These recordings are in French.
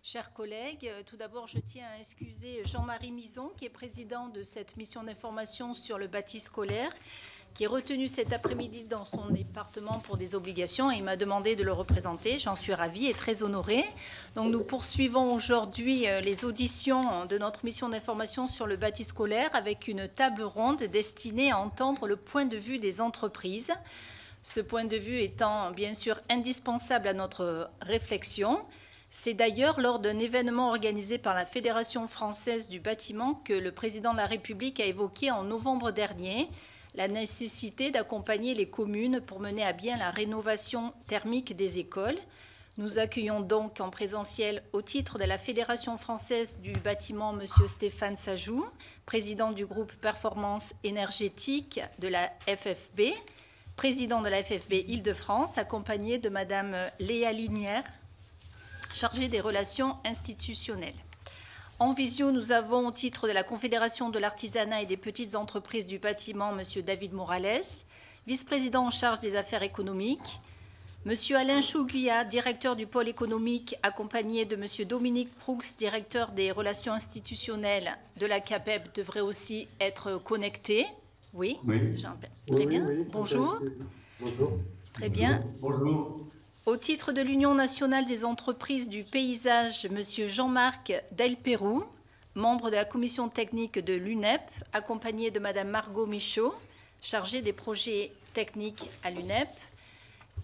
Chers collègues, tout d'abord, je tiens à excuser Jean-Marie Mison, qui est président de cette mission d'information sur le bâti scolaire, qui est retenu cet après-midi dans son département pour des obligations et il m'a demandé de le représenter. J'en suis ravie et très honorée. Donc nous poursuivons aujourd'hui les auditions de notre mission d'information sur le bâti scolaire avec une table ronde destinée à entendre le point de vue des entreprises. Ce point de vue étant bien sûr indispensable à notre réflexion. C'est d'ailleurs lors d'un événement organisé par la Fédération française du bâtiment que le président de la République a évoqué en novembre dernier la nécessité d'accompagner les communes pour mener à bien la rénovation thermique des écoles. Nous accueillons donc en présentiel au titre de la Fédération française du bâtiment M. Stéphane Sajou, président du groupe Performance énergétique de la FFB, président de la FFB Île-de-France, accompagné de Mme Léa Linière, chargée des relations institutionnelles. En visio, nous avons, au titre de la Confédération de l'artisanat et des petites entreprises du bâtiment, M. David Morales, vice-président en charge des affaires économiques, M. Alain Chouguia, directeur du pôle économique, accompagné de M. Dominique Proux, directeur des relations institutionnelles de la CAPEB, devrait aussi être connecté. Oui, très bien. Oui. Bonjour. Bonjour. Très bien. Bonjour. Au titre de l'Union nationale des entreprises du paysage, M. Jean-Marc Delperroux, membre de la commission technique de l'UNEP, accompagné de Mme Margot Michaud, chargée des projets techniques à l'UNEP.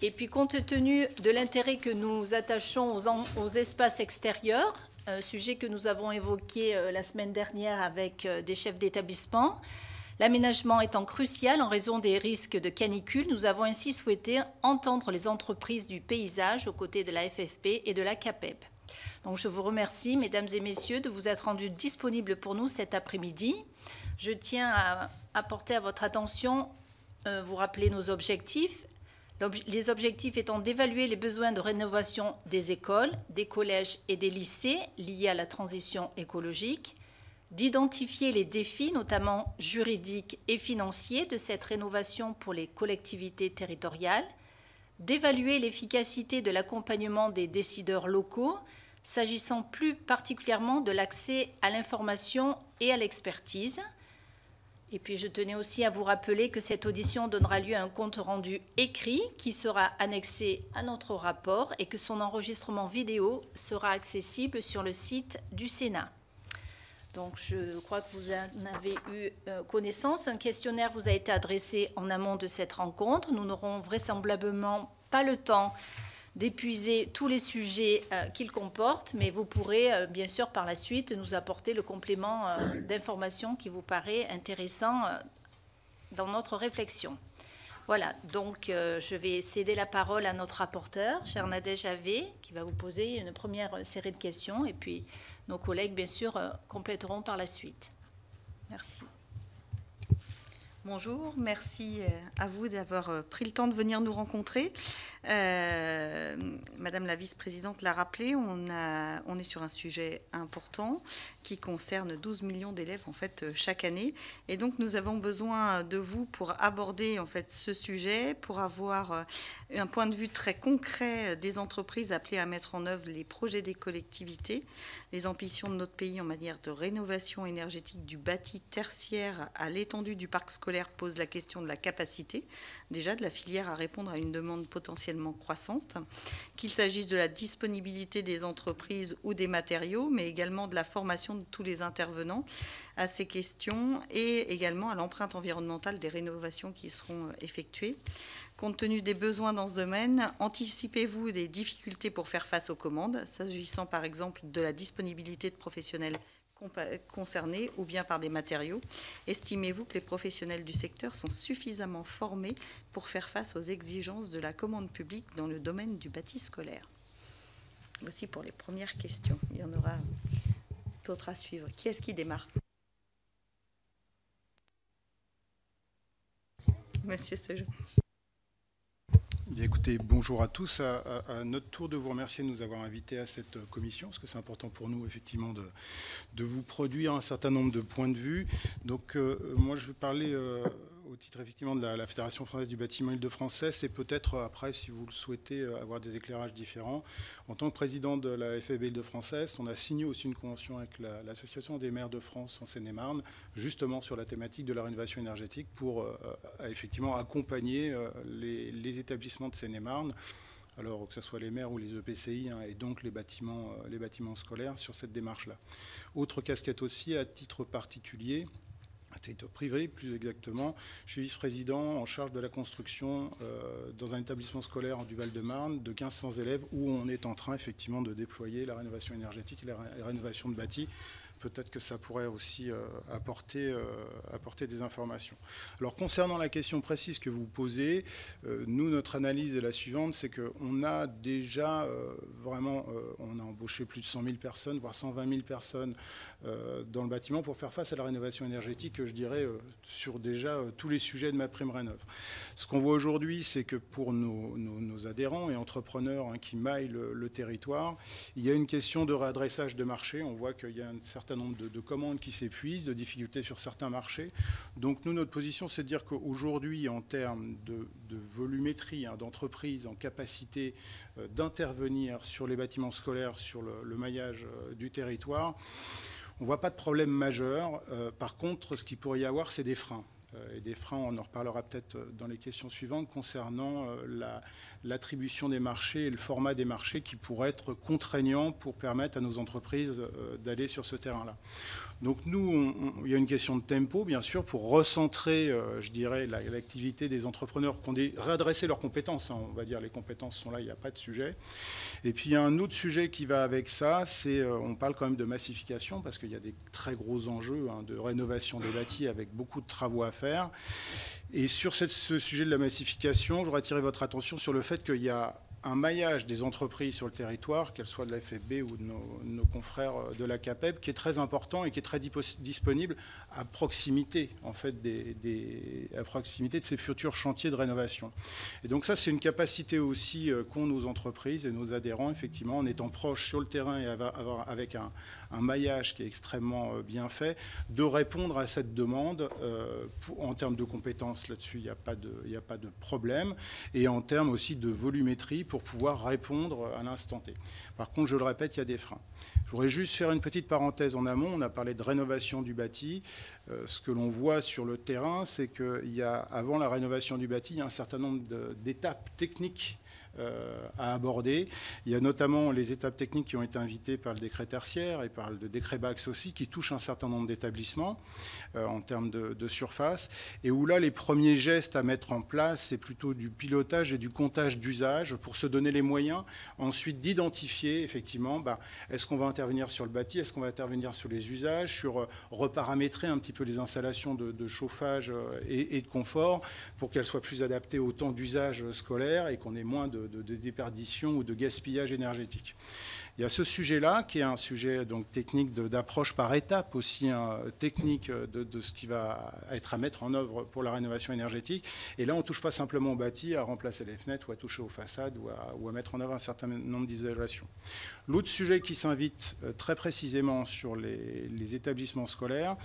Et puis, compte tenu de l'intérêt que nous attachons aux espaces extérieurs, un sujet que nous avons évoqué la semaine dernière avec des chefs d'établissement, l'aménagement étant crucial en raison des risques de canicule, nous avons ainsi souhaité entendre les entreprises du paysage aux côtés de la FFP et de la CAPEB. Donc je vous remercie, mesdames et messieurs, de vous être rendus disponibles pour nous cet après-midi. Je tiens à apporter à votre attention, vous rappeler nos objectifs. Les objectifs étant d'évaluer les besoins de rénovation des écoles, des collèges et des lycées liés à la transition écologique, d'identifier les défis, notamment juridiques et financiers, de cette rénovation pour les collectivités territoriales, d'évaluer l'efficacité de l'accompagnement des décideurs locaux, s'agissant plus particulièrement de l'accès à l'information et à l'expertise. Et puis je tenais aussi à vous rappeler que cette audition donnera lieu à un compte-rendu écrit qui sera annexé à notre rapport et que son enregistrement vidéo sera accessible sur le site du Sénat. Donc, je crois que vous en avez eu connaissance. Un questionnaire vous a été adressé en amont de cette rencontre. Nous n'aurons vraisemblablement pas le temps d'épuiser tous les sujets qu'il comporte, mais vous pourrez, bien sûr, par la suite, nous apporter le complément d'information qui vous paraît intéressant dans notre réflexion. Voilà, donc je vais céder la parole à notre rapporteur, cher Nadège Havet, qui va vous poser une première série de questions, et puis nos collègues, bien sûr, compléteront par la suite. Merci. Bonjour, merci à vous d'avoir pris le temps de venir nous rencontrer. Madame la vice-présidente l'a rappelé, on est sur un sujet important qui concerne 12 millions d'élèves en fait chaque année. Et donc nous avons besoin de vous pour aborder en fait ce sujet, pour avoir un point de vue très concret des entreprises appelées à mettre en œuvre les projets des collectivités, les ambitions de notre pays en matière de rénovation énergétique du bâti tertiaire à l'étendue du parc scolaire pose la question de la capacité déjà de la filière à répondre à une demande potentiellement croissante, qu'il s'agisse de la disponibilité des entreprises ou des matériaux, mais également de la formation de tous les intervenants à ces questions et également à l'empreinte environnementale des rénovations qui seront effectuées. Compte tenu des besoins dans ce domaine, anticipez-vous des difficultés pour faire face aux commandes, s'agissant par exemple de la disponibilité de professionnels concernés ou bien par des matériaux? Estimez-vous que les professionnels du secteur sont suffisamment formés pour faire face aux exigences de la commande publique dans le domaine du bâti scolaire? Voici pour les premières questions. Il y en aura d'autres à suivre. Qui est-ce qui démarre? Monsieur Sejou. Bien, écoutez, bonjour à tous. À notre tour de vous remercier de nous avoir invités à cette commission, parce que c'est important pour nous, effectivement, de vous produire un certain nombre de points de vue. Donc, moi, je vais parler au titre effectivement de la Fédération française du bâtiment Île-de-France, c'est peut-être après, si vous le souhaitez, avoir des éclairages différents. En tant que président de la FFB Île-de-France, on a signé aussi une convention avec l'Association des maires de France en Seine-et-Marne, justement sur la thématique de la rénovation énergétique pour effectivement accompagner les établissements de Seine-et-Marne, alors que ce soit les maires ou les EPCI, et donc les bâtiments scolaires sur cette démarche-là. Autre casquette aussi, à titre particulier, à titre privé plus exactement, je suis vice-président en charge de la construction dans un établissement scolaire du Val-de-Marne de 1500 élèves où on est en train effectivement de déployer la rénovation énergétique et la rénovation de bâtis. Peut-être que ça pourrait aussi apporter des informations. Alors concernant la question précise que vous posez, nous, notre analyse est la suivante, c'est qu'on a déjà vraiment, on a embauché plus de 100 000 personnes, voire 120 000 personnes dans le bâtiment pour faire face à la rénovation énergétique, je dirais, sur déjà tous les sujets de MaPrimeRénov'. Ce qu'on voit aujourd'hui, c'est que pour nos adhérents et entrepreneurs qui maillent le territoire, il y a une question de réadressage de marché. On voit qu'il y a un certain nombre de commandes qui s'épuisent, de difficultés sur certains marchés. Donc nous, notre position, c'est de dire qu'aujourd'hui, en termes de volumétrie d'entreprises en capacité d'intervenir sur les bâtiments scolaires, sur le maillage du territoire, on ne voit pas de problème majeur. Par contre, ce qu'il pourrait y avoir, c'est des freins. Et des freins, on en reparlera peut-être dans les questions suivantes, concernant l'attribution des marchés et le format des marchés qui pourrait être contraignant pour permettre à nos entreprises d'aller sur ce terrain-là. Donc nous, il y a une question de tempo, bien sûr, pour recentrer, je dirais, l'activité des entrepreneurs qui ont réadressé leurs compétences. On va dire les compétences sont là, il n'y a pas de sujet. Et puis il y a un autre sujet qui va avec ça, c'est, on parle quand même de massification, parce qu'il y a des très gros enjeux de rénovation des bâtis avec beaucoup de travaux à faire. Et sur ce sujet de la massification, je voudrais attirer votre attention sur le fait qu'il y a un maillage des entreprises sur le territoire, qu'elles soient de la FFB ou de nos confrères de la CAPEB, qui est très important et qui est très disponible à proximité, en fait, à proximité de ces futurs chantiers de rénovation. Et donc ça, c'est une capacité aussi qu'ont nos entreprises et nos adhérents, effectivement, en étant proches sur le terrain et avec un maillage qui est extrêmement bien fait, de répondre à cette demande en termes de compétences. Là-dessus, il n'y a pas de problème. Et en termes aussi de volumétrie, pour pouvoir répondre à l'instant T. Par contre, je le répète, il y a des freins. Je voudrais juste faire une petite parenthèse en amont. On a parlé de rénovation du bâti. Ce que l'on voit sur le terrain, c'est qu'il y a, avant la rénovation du bâti, il y a un certain nombre d'étapes techniques à aborder. Il y a notamment les étapes techniques qui ont été invitées par le décret tertiaire et par le décret BAX aussi, qui touchent un certain nombre d'établissements en termes de surface, et où là, les premiers gestes à mettre en place, c'est plutôt du pilotage et du comptage d'usage pour se donner les moyens, ensuite d'identifier, effectivement, est-ce qu'on va intervenir sur le bâti, est-ce qu'on va intervenir sur les usages, sur reparamétrer un petit peu les installations de chauffage et de confort pour qu'elles soient plus adaptées au temps d'usage scolaire et qu'on ait moins de déperdition ou de gaspillage énergétique. Il y a ce sujet-là qui est un sujet donc technique d'approche par étape aussi, technique de ce qui va être à mettre en œuvre pour la rénovation énergétique. Et là, on ne touche pas simplement au bâti, à remplacer les fenêtres ou à toucher aux façades ou à mettre en œuvre un certain nombre d'isolations. L'autre sujet qui s'invite très précisément sur les établissements scolaires,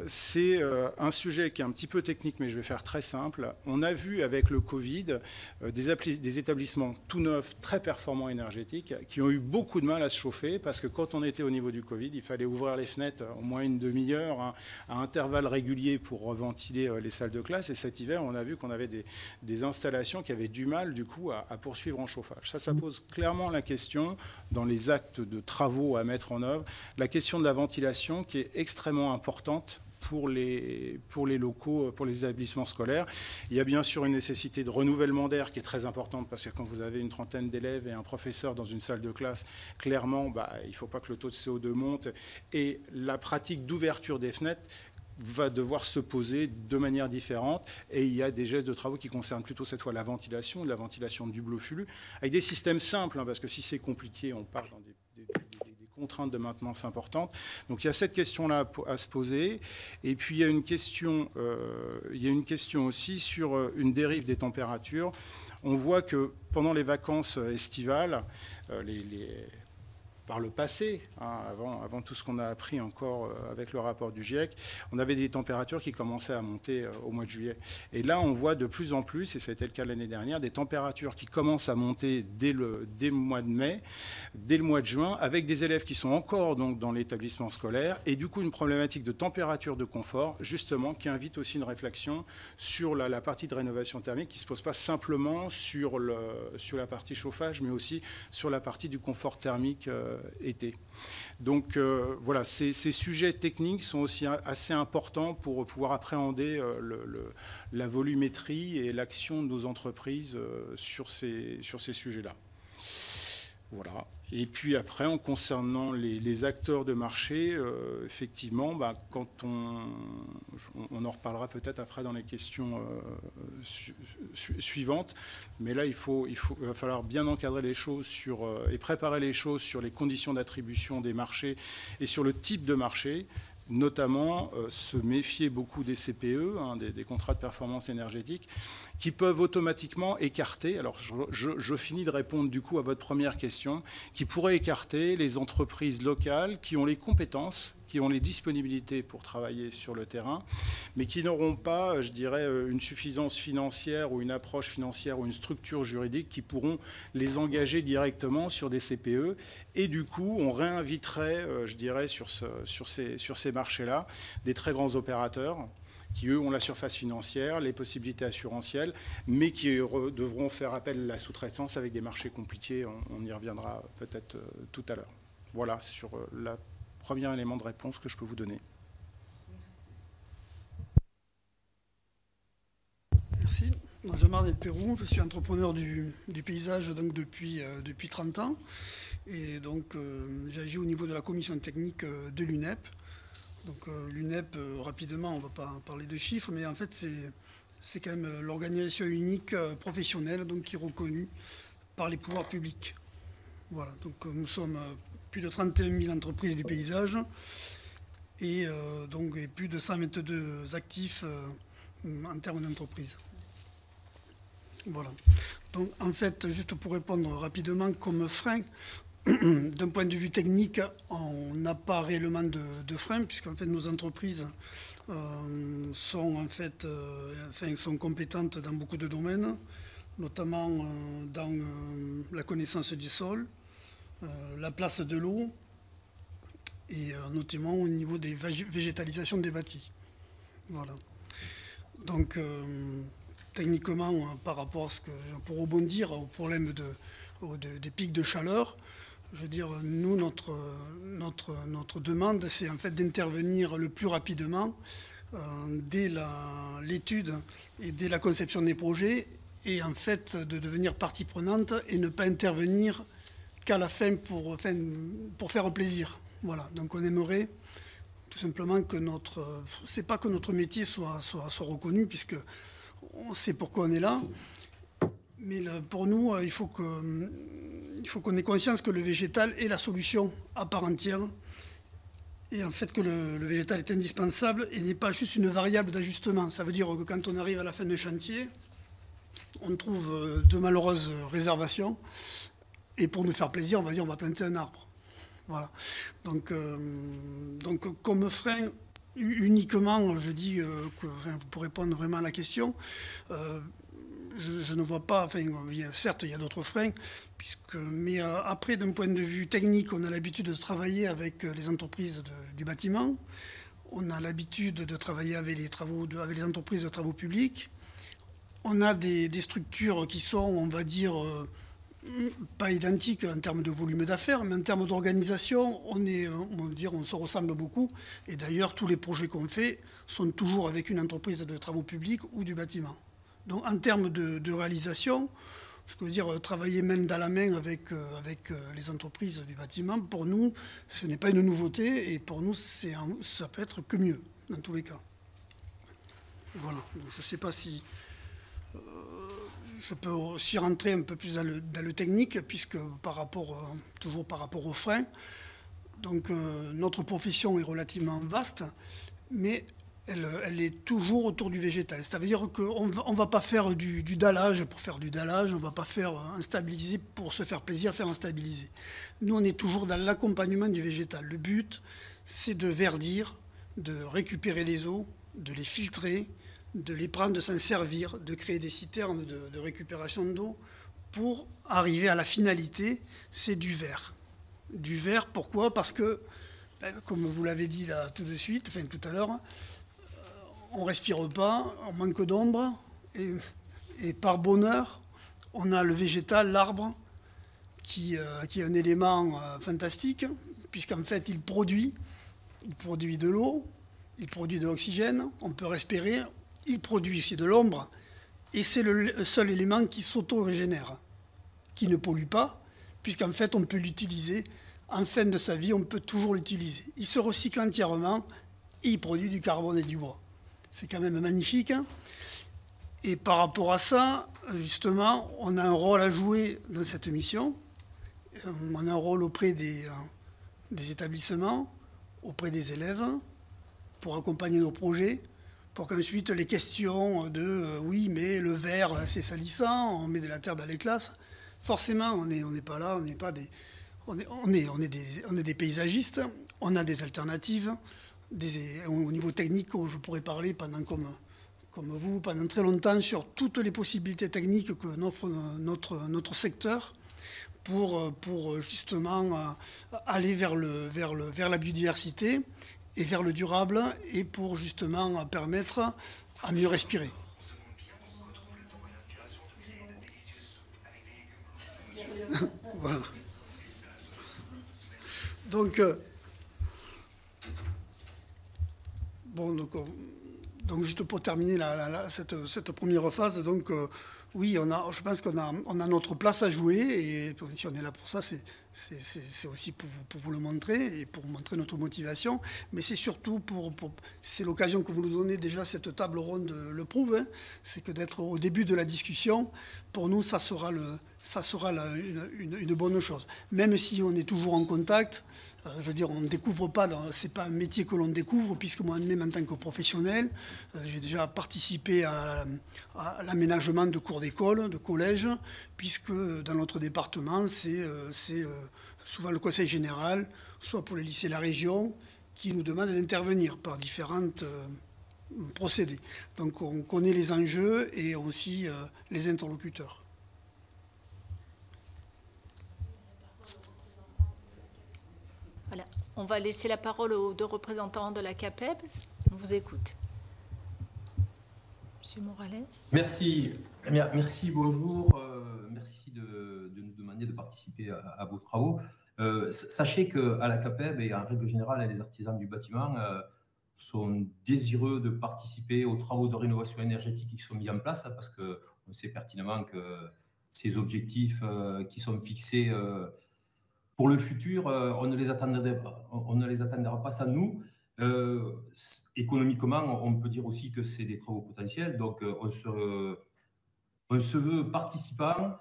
c'est un sujet qui est un petit peu technique, mais je vais faire très simple. On a vu avec le Covid des établissements tout neufs, très performants énergétiques, qui ont eu beaucoup de mal à se chauffer parce que quand on était au niveau du Covid, il fallait ouvrir les fenêtres au moins une demi-heure à intervalles réguliers pour reventiler les salles de classe. Et cet hiver, on a vu qu'on avait des installations qui avaient du mal du coup à poursuivre en chauffage. Ça pose clairement la question dans les actes de travaux à mettre en œuvre, la question de la ventilation qui est extrêmement importante pour les locaux, pour les établissements scolaires. Il y a bien sûr une nécessité de renouvellement d'air qui est très importante parce que quand vous avez une trentaine d'élèves et un professeur dans une salle de classe, clairement, il ne faut pas que le taux de CO2 monte et la pratique d'ouverture des fenêtres va devoir se poser de manière différente et il y a des gestes de travaux qui concernent plutôt cette fois la ventilation du bloc flux, avec des systèmes simples, parce que si c'est compliqué, on part dans des contraintes de maintenance importantes. Donc il y a cette question-là à se poser. Et puis il y a une question aussi sur une dérive des températures. On voit que pendant les vacances estivales, par le passé, hein, avant tout ce qu'on a appris encore avec le rapport du GIEC, on avait des températures qui commençaient à monter au mois de juillet. Et là, on voit de plus en plus, et ça a été le cas l'année dernière, des températures qui commencent à monter dès le mois de mai, dès le mois de juin, avec des élèves qui sont encore donc, dans l'établissement scolaire, et du coup une problématique de température de confort, justement, qui invite aussi une réflexion sur la partie de rénovation thermique, qui ne se pose pas simplement sur la partie chauffage, mais aussi sur la partie du confort thermique été. Donc voilà, ces sujets techniques sont aussi assez importants pour pouvoir appréhender la volumétrie et l'action de nos entreprises sur ces sujets-là. Voilà. Et puis après, en concernant les acteurs de marché, effectivement, quand on en reparlera peut-être après dans les questions suivantes, mais là, il va falloir bien encadrer les choses et préparer les choses sur les conditions d'attribution des marchés et sur le type de marché, notamment se méfier beaucoup des CPE, hein, des contrats de performance énergétique, qui peuvent automatiquement écarter, alors je finis de répondre du coup à votre première question, qui pourraient écarter les entreprises locales qui ont les compétences, qui ont les disponibilités pour travailler sur le terrain, mais qui n'auront pas, je dirais, une suffisance financière ou une approche financière ou une structure juridique qui pourront les engager directement sur des CPE. Et du coup, on réinviterait, je dirais, sur ces marchés-là, des très grands opérateurs qui, eux, ont la surface financière, les possibilités assurantielles, mais qui devront faire appel à la sous-traitance avec des marchés compliqués. On y reviendra peut-être tout à l'heure. Voilà sur le premier élément de réponse que je peux vous donner. Merci. Moi, Jean-Marc Delperroux, je suis entrepreneur du paysage donc, depuis 30 ans. Et donc, j'agis au niveau de la commission technique de l'UNEP. Donc l'UNEP, rapidement, on ne va pas parler de chiffres, mais en fait, c'est quand même l'organisation unique professionnelle donc, qui est reconnue par les pouvoirs publics. Voilà, donc nous sommes plus de 31 000 entreprises du paysage et plus de 122 actifs en termes d'entreprise. Voilà. Donc en fait, juste pour répondre rapidement, comme frein, d'un point de vue technique, on n'a pas réellement de frein, puisqu'en fait nos entreprises sont compétentes dans beaucoup de domaines, notamment dans la connaissance du sol, la place de l'eau, et notamment au niveau des végétalisations des bâtis. Voilà. Donc techniquement, par rapport à pour rebondir au problème des pics de chaleur, je veux dire, nous, notre demande, c'est en fait d'intervenir le plus rapidement dès l'étude et dès la conception des projets, et en fait de devenir partie prenante et ne pas intervenir qu'à la fin pour faire plaisir. Voilà. Donc on aimerait tout simplement que c'est pas que notre métier soit reconnu, puisque on sait pourquoi on est là, mais pour nous, il faut qu'on ait conscience que le végétal est la solution à part entière, et en fait que le végétal est indispensable et n'est pas juste une variable d'ajustement. Ça veut dire que quand on arrive à la fin d'un chantier, on trouve de malheureuses réservations, et pour nous faire plaisir, on va dire on va planter un arbre. Voilà. Donc comme frein, uniquement, je dis, pour répondre vraiment à la question, je ne vois pas, certes il y a d'autres freins, mais après d'un point de vue technique, on a l'habitude de travailler avec les entreprises du bâtiment, on a l'habitude de travailler avec les entreprises de travaux publics, on a des structures qui sont, on va dire, pas identiques en termes de volume d'affaires, mais en termes d'organisation, on se ressemble beaucoup, et d'ailleurs tous les projets qu'on fait sont toujours avec une entreprise de travaux publics ou du bâtiment. Donc en termes de réalisation, je peux dire travailler main dans la main avec les entreprises du bâtiment, pour nous, ce n'est pas une nouveauté, et pour nous, ça peut être que mieux, dans tous les cas. Voilà. Donc, je ne sais pas si je peux aussi rentrer un peu plus dans le technique, puisque toujours par rapport aux freins, donc notre profession est relativement vaste, mais elle est toujours autour du végétal. C'est-à-dire qu'on ne va pas faire du dallage pour faire du dallage, on ne va pas faire un stabilisé pour se faire plaisir, faire un stabilisé. Nous, on est toujours dans l'accompagnement du végétal. Le but, c'est de verdir, de récupérer les eaux, de les filtrer, de les prendre, de s'en servir, de créer des citernes de récupération d'eau pour arriver à la finalité, c'est du vert. Du vert, pourquoi? Parce que, comme vous l'avez dit là tout de suite, enfin tout à l'heure, on ne respire pas, on manque d'ombre, et par bonheur, on a le végétal, l'arbre, qui est un élément fantastique, puisqu'en fait, il produit de l'eau, il produit de l'oxygène, on peut respirer, il produit aussi de l'ombre, et c'est le seul élément qui s'auto-régénère, qui ne pollue pas, puisqu'en fait, on peut l'utiliser, en fin de sa vie, on peut toujours l'utiliser. Il se recycle entièrement, et il produit du carbone et du bois. C'est quand même magnifique. Et par rapport à ça, justement, on a un rôle à jouer dans cette mission. On a un rôle auprès des établissements, auprès des élèves, pour accompagner nos projets, pour qu'ensuite les questions de oui, mais le verre, c'est salissant, on met de la terre dans les classes. Forcément, on n'est pas là, on n'est pas des... On est des paysagistes, on a des alternatives. Au niveau technique, je pourrais parler comme vous, pendant très longtemps, sur toutes les possibilités techniques que offre notre secteur pour justement aller vers la biodiversité et vers le durable et pour justement permettre à mieux respirer. Voilà. Donc, donc juste pour terminer cette première phase, donc oui, je pense qu'on a notre place à jouer, et si on est là pour ça, c'est aussi pour vous le montrer et pour montrer notre motivation, mais c'est surtout c'est l'occasion que vous nous donnez déjà, cette table ronde le prouve, hein, c'est que d'être au début de la discussion, pour nous, ça sera une bonne chose. Même si on est toujours en contact, je veux dire, on ne découvre pas, c'est pas un métier que l'on découvre, puisque moi-même, en tant que professionnel, j'ai déjà participé à l'aménagement de cours d'école, de collège, puisque dans notre département, c'est souvent le conseil général, soit pour les lycées de la région, qui nous demande d'intervenir par différentes procédés. Donc on connaît les enjeux et aussi les interlocuteurs. Voilà. On va laisser la parole aux deux représentants de la CAPEB. On vous écoute. Monsieur Morales. Merci, bonjour. Merci de nous demander de participer à vos travaux. Sachez qu'à la CAPEB et en règle générale, les artisans du bâtiment sont désireux de participer aux travaux de rénovation énergétique qui sont mis en place, parce qu'on sait pertinemment que ces objectifs qui sont fixés pour le futur, on ne les attendra pas sans nous. Économiquement, on peut dire aussi que c'est des travaux potentiels. Donc, on se veut participant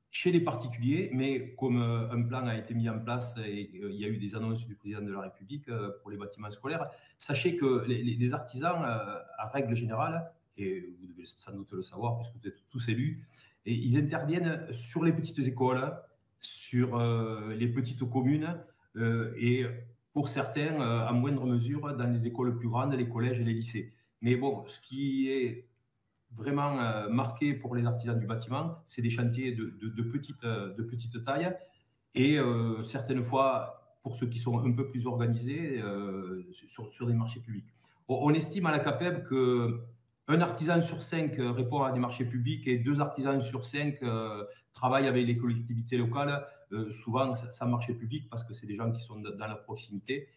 chez les particuliers, mais comme un plan a été mis en place et il y a eu des annonces du président de la République pour les bâtiments scolaires, sachez que les artisans, en règle générale, et vous devez sans doute le savoir puisque vous êtes tous élus, et ils interviennent sur les petites écoles, sur les petites communes et pour certains, en moindre mesure, dans les écoles plus grandes, les collèges et les lycées. Mais bon, ce qui est vraiment marqué pour les artisans du bâtiment, c'est des chantiers de petite taille et certaines fois, pour ceux qui sont un peu plus organisés, sur des marchés publics. On estime à la CAPEB qu'un artisan sur 5 répond à des marchés publics et 2 artisans sur 5 travaillent avec les collectivités locales. Souvent, ça marché public parce que c'est des gens qui sont dans la proximité.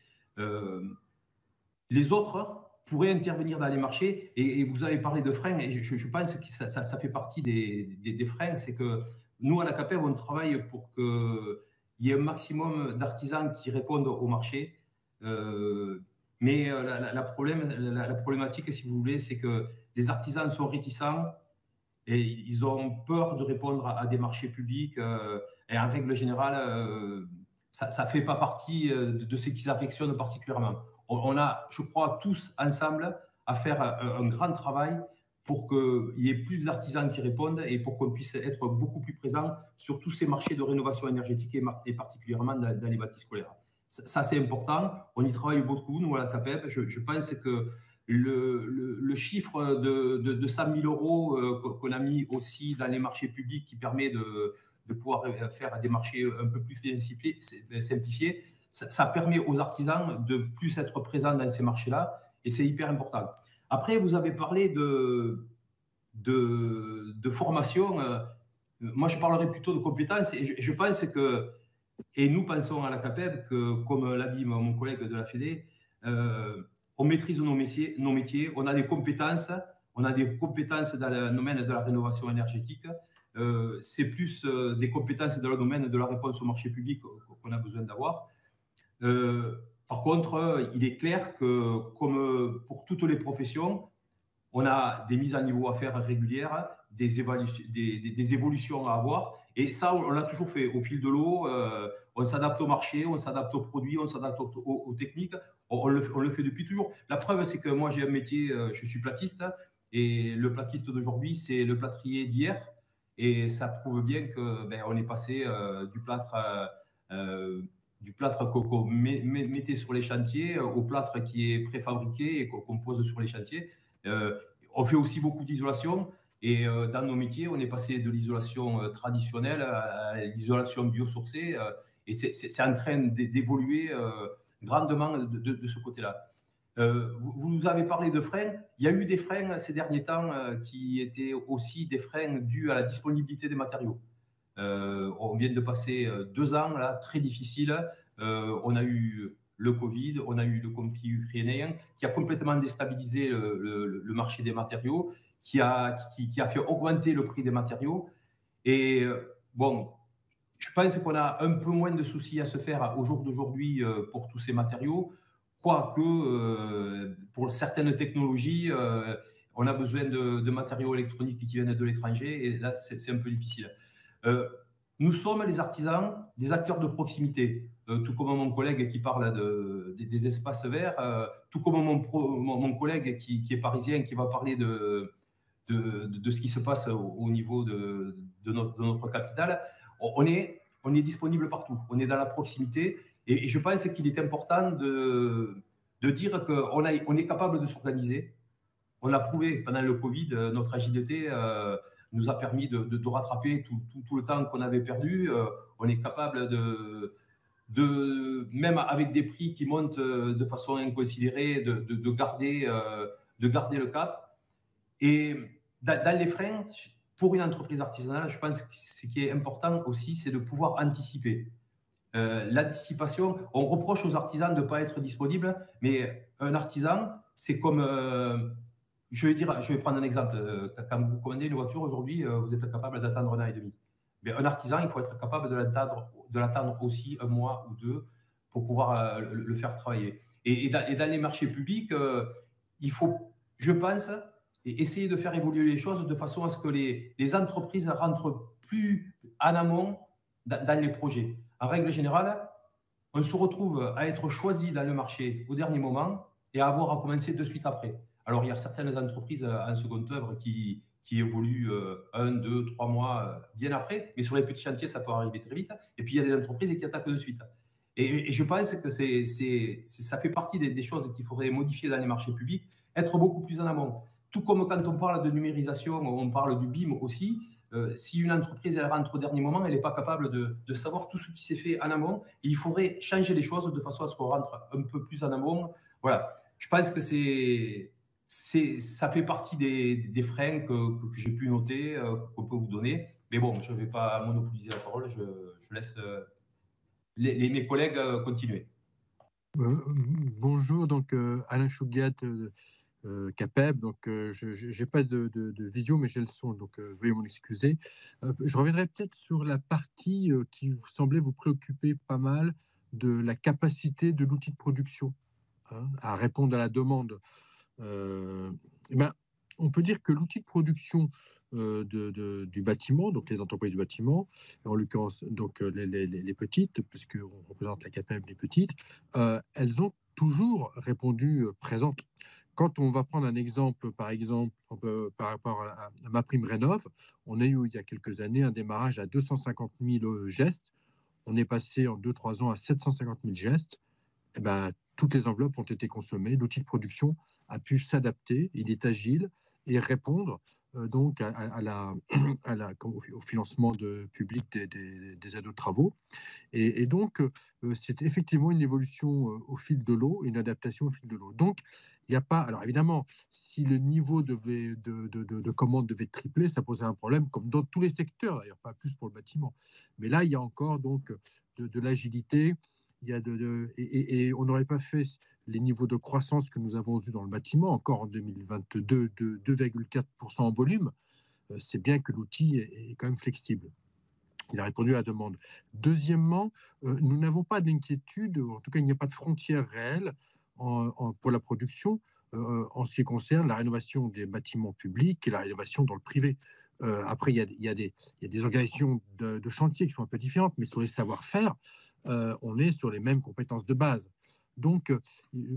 Les autres pourraient intervenir dans les marchés et vous avez parlé de freins et je pense que ça fait partie des freins. C'est que nous, à la CAPEB, on travaille pour qu'il y ait un maximum d'artisans qui répondent au marché. Mais la problématique, si vous voulez, c'est que les artisans sont réticents et ils ont peur de répondre à des marchés publics. Et en règle générale, ça ne fait pas partie de ce qu'ils affectionnent particulièrement. On a, je crois, tous ensemble à faire un grand travail pour qu'il y ait plus d'artisans qui répondent et pour qu'on puisse être beaucoup plus présent sur tous ces marchés de rénovation énergétique et particulièrement dans les bâtis scolaires. Ça, c'est important. On y travaille beaucoup, nous, à la CAPEB. Je pense que le chiffre de 100 000 euros qu'on a mis aussi dans les marchés publics qui permet de pouvoir faire des marchés un peu plus simplifiés, ça permet aux artisans de plus être présents dans ces marchés-là et c'est hyper important. Après, vous avez parlé de formation. Moi, je parlerai plutôt de compétences et je pense que, et nous pensons à la CAPEB que, comme l'a dit mon collègue de la Fédé, on maîtrise nos métiers, on a des compétences dans le domaine de la rénovation énergétique. C'est plus des compétences dans le domaine de la réponse au marché public qu'on a besoin d'avoir. Par contre, il est clair que, comme pour toutes les professions, on a des mises à niveau à faire régulières, des évolutions à avoir. Et ça, on l'a toujours fait au fil de l'eau. On s'adapte au marché, on s'adapte aux produits, on s'adapte aux techniques. On le fait depuis toujours. La preuve, c'est que moi, j'ai un métier, je suis plaquiste. Et le plaquiste d'aujourd'hui, c'est le plâtrier d'hier. Et ça prouve bien qu'on est passé du plâtre qu'on mettait sur les chantiers au plâtre qui est préfabriqué et qu'on pose sur les chantiers. On fait aussi beaucoup d'isolation et dans nos métiers, on est passé de l'isolation traditionnelle à l'isolation biosourcée et c'est en train d'évoluer grandement de ce côté-là. Vous nous avez parlé de freins. Il y a eu des freins ces derniers temps qui étaient aussi des freins dus à la disponibilité des matériaux. On vient de passer 2 ans là, très difficiles. On a eu le Covid, on a eu le conflit ukrainien qui a complètement déstabilisé le marché des matériaux, qui a fait augmenter le prix des matériaux. Et bon, je pense qu'on a un peu moins de soucis à se faire au jour d'aujourd'hui pour tous ces matériaux, quoique pour certaines technologies, on a besoin de matériaux électroniques qui viennent de l'étranger et là, c'est un peu difficile. Nous sommes les artisans, des acteurs de proximité, tout comme mon collègue qui parle des espaces verts, tout comme mon collègue qui est parisien, qui va parler de ce qui se passe au niveau de notre capitale. On est disponible partout, on est dans la proximité et je pense qu'il est important de dire qu'on est capable de s'organiser. On l'a prouvé pendant le Covid, notre agilité nous a permis de rattraper tout le temps qu'on avait perdu. On est capable même avec des prix qui montent de façon inconsidérée, de garder le cap. Et dans les freins, pour une entreprise artisanale, je pense que ce qui est important aussi, c'est de pouvoir anticiper. L'anticipation, on reproche aux artisans de ne pas être disponibles, mais un artisan, c'est comme... je vais prendre un exemple. Quand vous commandez une voiture aujourd'hui, vous êtes capable d'attendre 1 an et demi. Mais un artisan, il faut être capable de l'attendre aussi 1 mois ou 2 pour pouvoir le faire travailler. Et dans les marchés publics, il faut, je pense, essayer de faire évoluer les choses de façon à ce que les entreprises rentrent plus en amont dans les projets. En règle générale, on se retrouve à être choisi dans le marché au dernier moment et à avoir à commencer de suite après. Alors, il y a certaines entreprises en seconde œuvre qui évoluent 1, 2, 3 mois bien après, mais sur les petits chantiers, ça peut arriver très vite. Et puis, il y a des entreprises qui attaquent de suite. Et je pense que ça fait partie des choses qu'il faudrait modifier dans les marchés publics, être beaucoup plus en amont. Tout comme quand on parle de numérisation, on parle du BIM aussi. Si une entreprise elle rentre au dernier moment, elle n'est pas capable de savoir tout ce qui s'est fait en amont. Et il faudrait changer les choses de façon à ce qu'on rentre un peu plus en amont. Voilà. Je pense que ça fait partie des freins que j'ai pu noter, qu'on peut vous donner. Mais bon, je ne vais pas monopoliser la parole. Je laisse mes collègues continuer. Bonjour, donc Alain Chouguiat, CAPEB. Donc, je n'ai pas de visio, mais j'ai le son, donc veuillez m'en excuser. Je reviendrai peut-être sur la partie qui vous semblait vous préoccuper pas mal de la capacité de l'outil de production à répondre à la demande. On peut dire que l'outil de production du bâtiment, donc les entreprises du bâtiment, en l'occurrence donc les petites, puisqu'on représente la CAPEB, les petites, elles ont toujours répondu présentes. quand on va prendre un exemple, par rapport à MaPrimeRénov', on a eu il y a quelques années un démarrage à 250 000 gestes. On est passé en 2-3 ans à 750 000 gestes. Eh ben, toutes les enveloppes ont été consommées. L'outil de production a pu s'adapter, il est agile et répondre donc au financement public des aides aux travaux. Et donc, c'est effectivement une évolution au fil de l'eau, une adaptation au fil de l'eau. Donc, il n'y a pas. Alors, évidemment, si le niveau de commande devait tripler, ça poserait un problème, comme dans tous les secteurs, d'ailleurs, pas plus pour le bâtiment. Mais là, il y a encore donc de l'agilité. Il y a et on n'aurait pas fait les niveaux de croissance que nous avons eus dans le bâtiment, encore en 2022, de 2,4% en volume. C'est bien que l'outil est quand même flexible. Il a répondu à la demande. Deuxièmement, nous n'avons pas d'inquiétude, en tout cas, il n'y a pas de frontière réelle pour la production en ce qui concerne la rénovation des bâtiments publics et la rénovation dans le privé. Après, il y a des organisations de chantier qui sont un peu différentes, mais sur les savoir-faire, on est sur les mêmes compétences de base. Donc,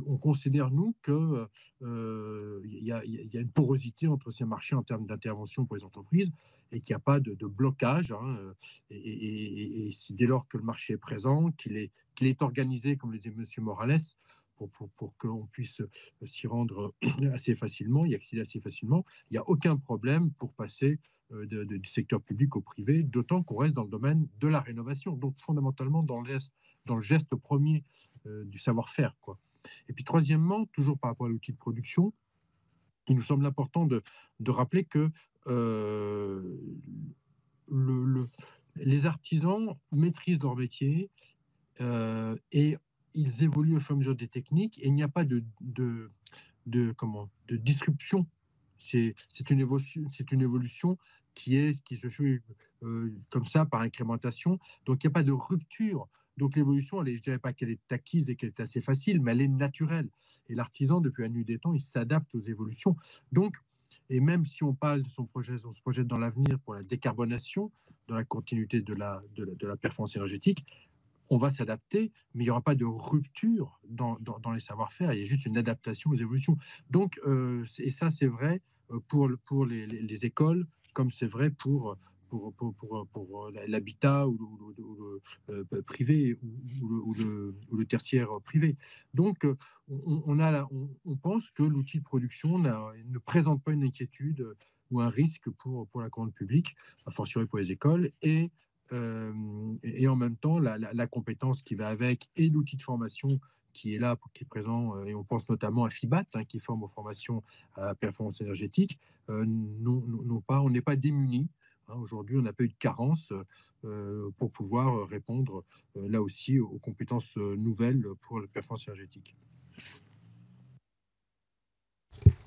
on considère, nous, qu'il y a une porosité entre ces marchés en termes d'intervention pour les entreprises et qu'il n'y a pas de blocage. Hein, et dès lors que le marché est présent, qu'il est organisé, comme le disait M. Morales, pour qu'on puisse s'y rendre assez facilement, y accéder assez facilement, il n'y a aucun problème pour passer du secteur public au privé, d'autant qu'on reste dans le domaine de la rénovation, donc fondamentalement dans le geste premier du savoir-faire, quoi. Et puis troisièmement, toujours par rapport à l'outil de production, il nous semble important de rappeler que les artisans maîtrisent leur métier et ils évoluent au fur et à mesure des techniques, et il n'y a pas de disruption. C'est une évolution qui se fait comme ça, par incrémentation. Donc, il n'y a pas de rupture. Donc, l'évolution, je ne dirais pas qu'elle est acquise et qu'elle est assez facile, mais elle est naturelle. Et l'artisan, depuis la nuit des temps, il s'adapte aux évolutions. Donc, et même si on parle de on se projette dans l'avenir pour la décarbonation, dans la continuité de la performance énergétique, on va s'adapter, mais il n'y aura pas de rupture dans les savoir-faire, il y a juste une adaptation aux évolutions. Donc, et ça, c'est vrai pour les écoles, comme c'est vrai pour l'habitat ou le privé ou le tertiaire privé. Donc, on pense que l'outil de production ne présente pas une inquiétude ou un risque pour la commande publique, a fortiori pour les écoles, et en même temps, la compétence qui va avec et l'outil de formation qui est là, qui est présent, et on pense notamment à FIBAT, hein, qui forme aux formations à la performance énergétique, on n'est pas démunis. Hein, aujourd'hui, on n'a pas eu de carence pour pouvoir répondre là aussi aux compétences nouvelles pour la performance énergétique.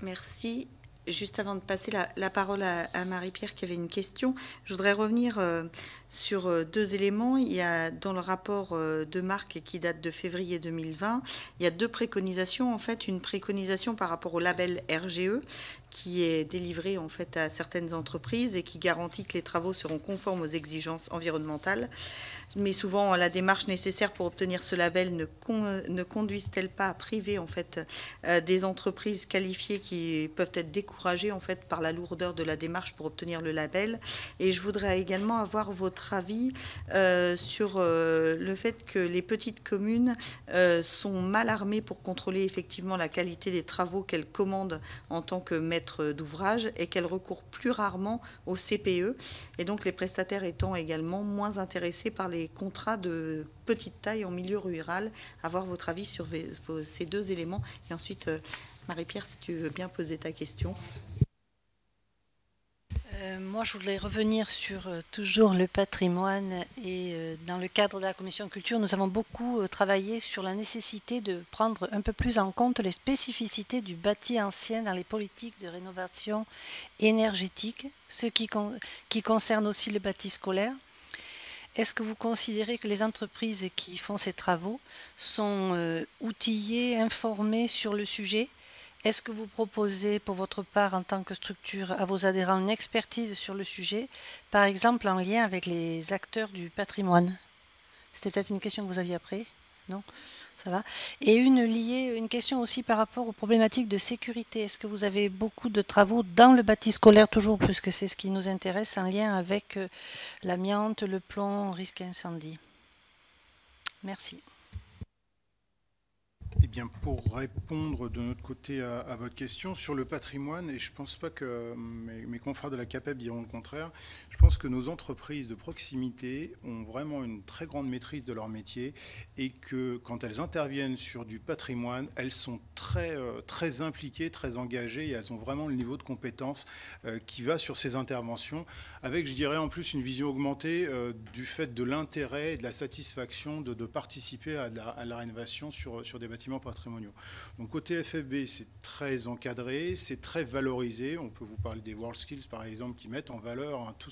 Merci. Juste avant de passer la parole à Marie-Pierre qui avait une question, je voudrais revenir sur deux éléments. Il y a dans le rapport de Marc qui date de février 2020, il y a deux préconisations. En fait, une préconisation par rapport au label RGE qui est délivré en fait à certaines entreprises et qui garantit que les travaux seront conformes aux exigences environnementales. Mais souvent, la démarche nécessaire pour obtenir ce label ne conduise-t-elle pas à priver en fait des entreprises qualifiées qui peuvent être découragées en fait par la lourdeur de la démarche pour obtenir le label? Et je voudrais également avoir votre avis sur le fait que les petites communes sont mal armées pour contrôler effectivement la qualité des travaux qu'elles commandent en tant que maître d'ouvrage et qu'elles recourent plus rarement au CPE, et donc les prestataires étant également moins intéressés par les contrats de petite taille en milieu rural. Avoir votre avis sur ces deux éléments. Et ensuite, Marie-Pierre, si tu veux bien poser ta question. Moi, je voulais revenir sur toujours le patrimoine, et dans le cadre de la commission culture, nous avons beaucoup travaillé sur la nécessité de prendre un peu plus en compte les spécificités du bâti ancien dans les politiques de rénovation énergétique, ce qui concerne aussi le bâti scolaire. Est-ce que vous considérez que les entreprises qui font ces travaux sont outillées, informées sur le sujet ? Est-ce que vous proposez pour votre part en tant que structure à vos adhérents une expertise sur le sujet, par exemple en lien avec les acteurs du patrimoine? C'était peut-être une question que vous aviez après, non? Ça va. Et une question aussi par rapport aux problématiques de sécurité. Est-ce que vous avez beaucoup de travaux dans le bâti scolaire toujours, puisque c'est ce qui nous intéresse, en lien avec l'amiante, le plomb, risque incendie? Merci. Eh bien, pour répondre de notre côté à votre question, sur le patrimoine, et je ne pense pas que mes confrères de la CAPEB diront le contraire, je pense que nos entreprises de proximité ont vraiment une très grande maîtrise de leur métier et que quand elles interviennent sur du patrimoine, elles sont très impliquées, très engagées et elles ont vraiment le niveau de compétence qui va sur ces interventions avec, je dirais, en plus une vision augmentée du fait de l'intérêt et de la satisfaction de participer à la rénovation sur des bâtiments patrimoniaux. Donc côté FFB, c'est très encadré, c'est très valorisé. On peut vous parler des WorldSkills par exemple qui mettent en valeur tous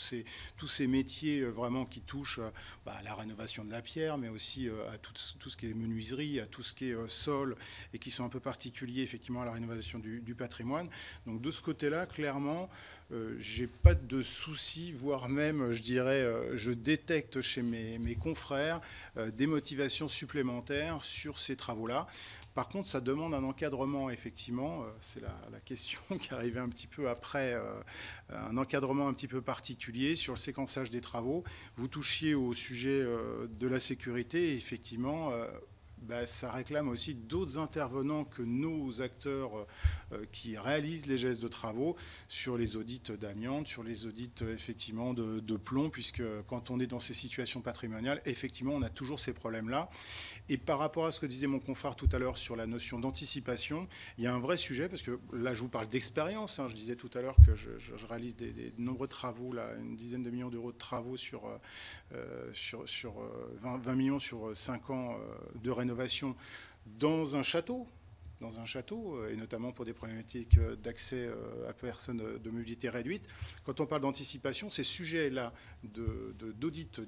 ces métiers vraiment qui touchent à la rénovation de la pierre, mais aussi à tout ce qui est menuiserie, à tout ce qui est sol et qui sont un peu particuliers effectivement à la rénovation du patrimoine. Donc de ce côté-là, clairement, j'ai pas de soucis, voire même, je dirais, je détecte chez mes confrères des motivations supplémentaires sur ces travaux-là. Par contre, ça demande un encadrement, effectivement. C'est la question qui arrivait un petit peu après, un encadrement un petit peu particulier sur le séquençage des travaux. Vous touchiez au sujet de la sécurité, et effectivement, ça réclame aussi d'autres intervenants que nos acteurs qui réalisent les gestes de travaux sur les audits d'amiante, sur les audits effectivement de plomb, puisque quand on est dans ces situations patrimoniales, effectivement, on a toujours ces problèmes-là. Et par rapport à ce que disait mon confrère tout à l'heure sur la notion d'anticipation, il y a un vrai sujet, parce que là, je vous parle d'expérience. Je disais tout à l'heure que je réalise des nombreux travaux, là, une dizaine de millions d'euros de travaux sur 20 millions sur 5 ans de rénovation dans un château, et notamment pour des problématiques d'accès à personnes de mobilité réduite. Quand on parle d'anticipation, ces sujets-là d'audit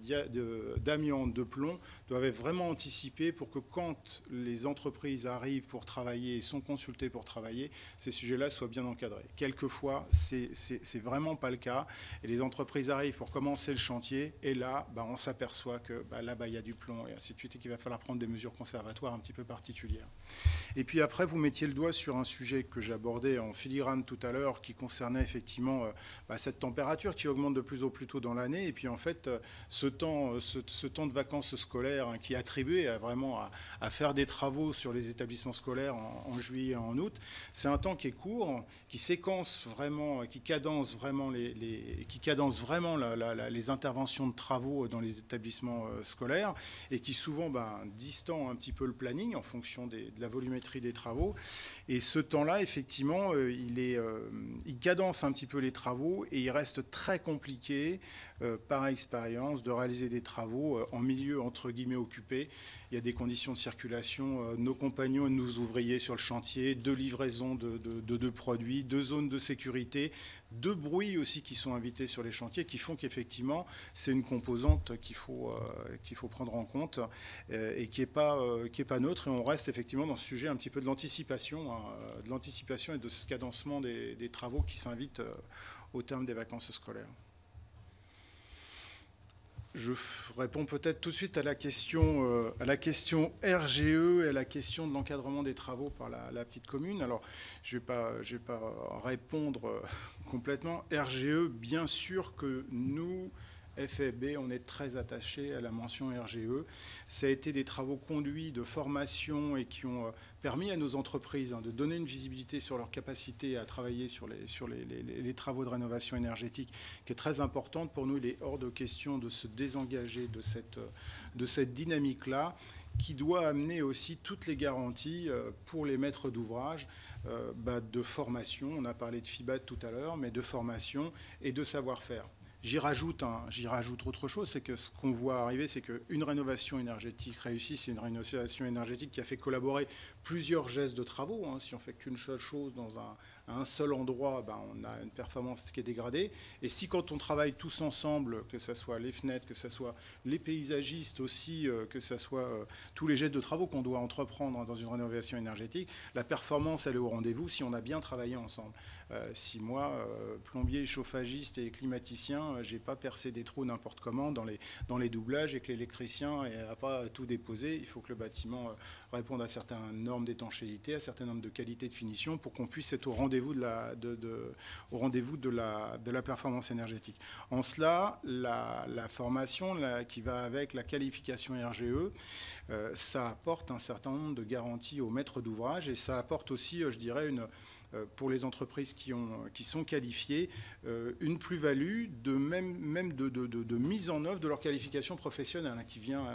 d'amiante, de plomb, doivent être vraiment anticipés pour que quand les entreprises arrivent pour travailler et sont consultées pour travailler, ces sujets-là soient bien encadrés. Quelquefois, c'est vraiment pas le cas, et les entreprises arrivent pour commencer le chantier, et là, on s'aperçoit que là-bas, il y a du plomb, et ainsi de suite, et qu'il va falloir prendre des mesures conservatoires un petit peu particulières. Et puis après, vous mettiez le doigt sur un sujet que j'abordais en filigrane tout à l'heure, qui concernait effectivement cette température qui augmente de plus en plus tôt dans l'année. Et puis en fait, ce temps de vacances scolaires qui est attribué à faire des travaux sur les établissements scolaires en juillet et en août, c'est un temps qui est court, qui séquence vraiment, qui cadence vraiment les interventions de travaux dans les établissements scolaires, et qui souvent distend un petit peu le planning en fonction de la volumétrie des travaux. Et ce temps-là, effectivement, il cadence un petit peu les travaux, et il reste très compliqué, par expérience, de réaliser des travaux en milieu, entre guillemets, occupé. Il y a des conditions de circulation, nos compagnons et nos ouvriers sur le chantier, de livraison de produits, de zones de sécurité, de bruit aussi qui sont invités sur les chantiers, qui font qu'effectivement, c'est une composante qu'il faut prendre en compte et qui est pas neutre. Et on reste effectivement dans ce sujet un petit peu de l'anticipation et de ce cadencement des travaux qui s'invitent au terme des vacances scolaires. Je réponds peut-être tout de suite à la question RGE et à la question de l'encadrement des travaux par la petite commune. Alors, je vais pas répondre complètement. RGE, bien sûr que nous, FFB, on est très attaché à la mention RGE. Ça a été des travaux conduits de formation et qui ont permis à nos entreprises de donner une visibilité sur leur capacité à travailler sur les travaux de rénovation énergétique qui est très importante. Pour nous, il est hors de question de se désengager de cette dynamique-là, qui doit amener aussi toutes les garanties pour les maîtres d'ouvrage de formation. On a parlé de FIBAT tout à l'heure, mais de formation et de savoir-faire. J'y rajoute autre chose, c'est que ce qu'on voit arriver, c'est qu'une rénovation énergétique réussie, c'est une rénovation énergétique qui a fait collaborer plusieurs gestes de travaux. Si on fait qu'une seule chose dans à un seul endroit, ben, on a une performance qui est dégradée. Et si quand on travaille tous ensemble, que ce soit les fenêtres, que ce soit les paysagistes aussi, que ce soit tous les gestes de travaux qu'on doit entreprendre dans une rénovation énergétique, la performance, elle est au rendez-vous si on a bien travaillé ensemble. Si moi, plombier, chauffagiste et climaticien, j'ai pas percé des trous n'importe comment dans les doublages et que l'électricien n'a pas tout déposé, il faut que le bâtiment réponde à certaines normes d'étanchéité, à certaines normes de qualité de finition pour qu'on puisse être au rendez-vous de la performance énergétique. En cela, la formation qui va avec la qualification RGE, ça apporte un certain nombre de garanties aux maîtres d'ouvrage et ça apporte aussi, je dirais, pour les entreprises qui sont qualifiées, une plus-value de mise en œuvre de leur qualification professionnelle qui vient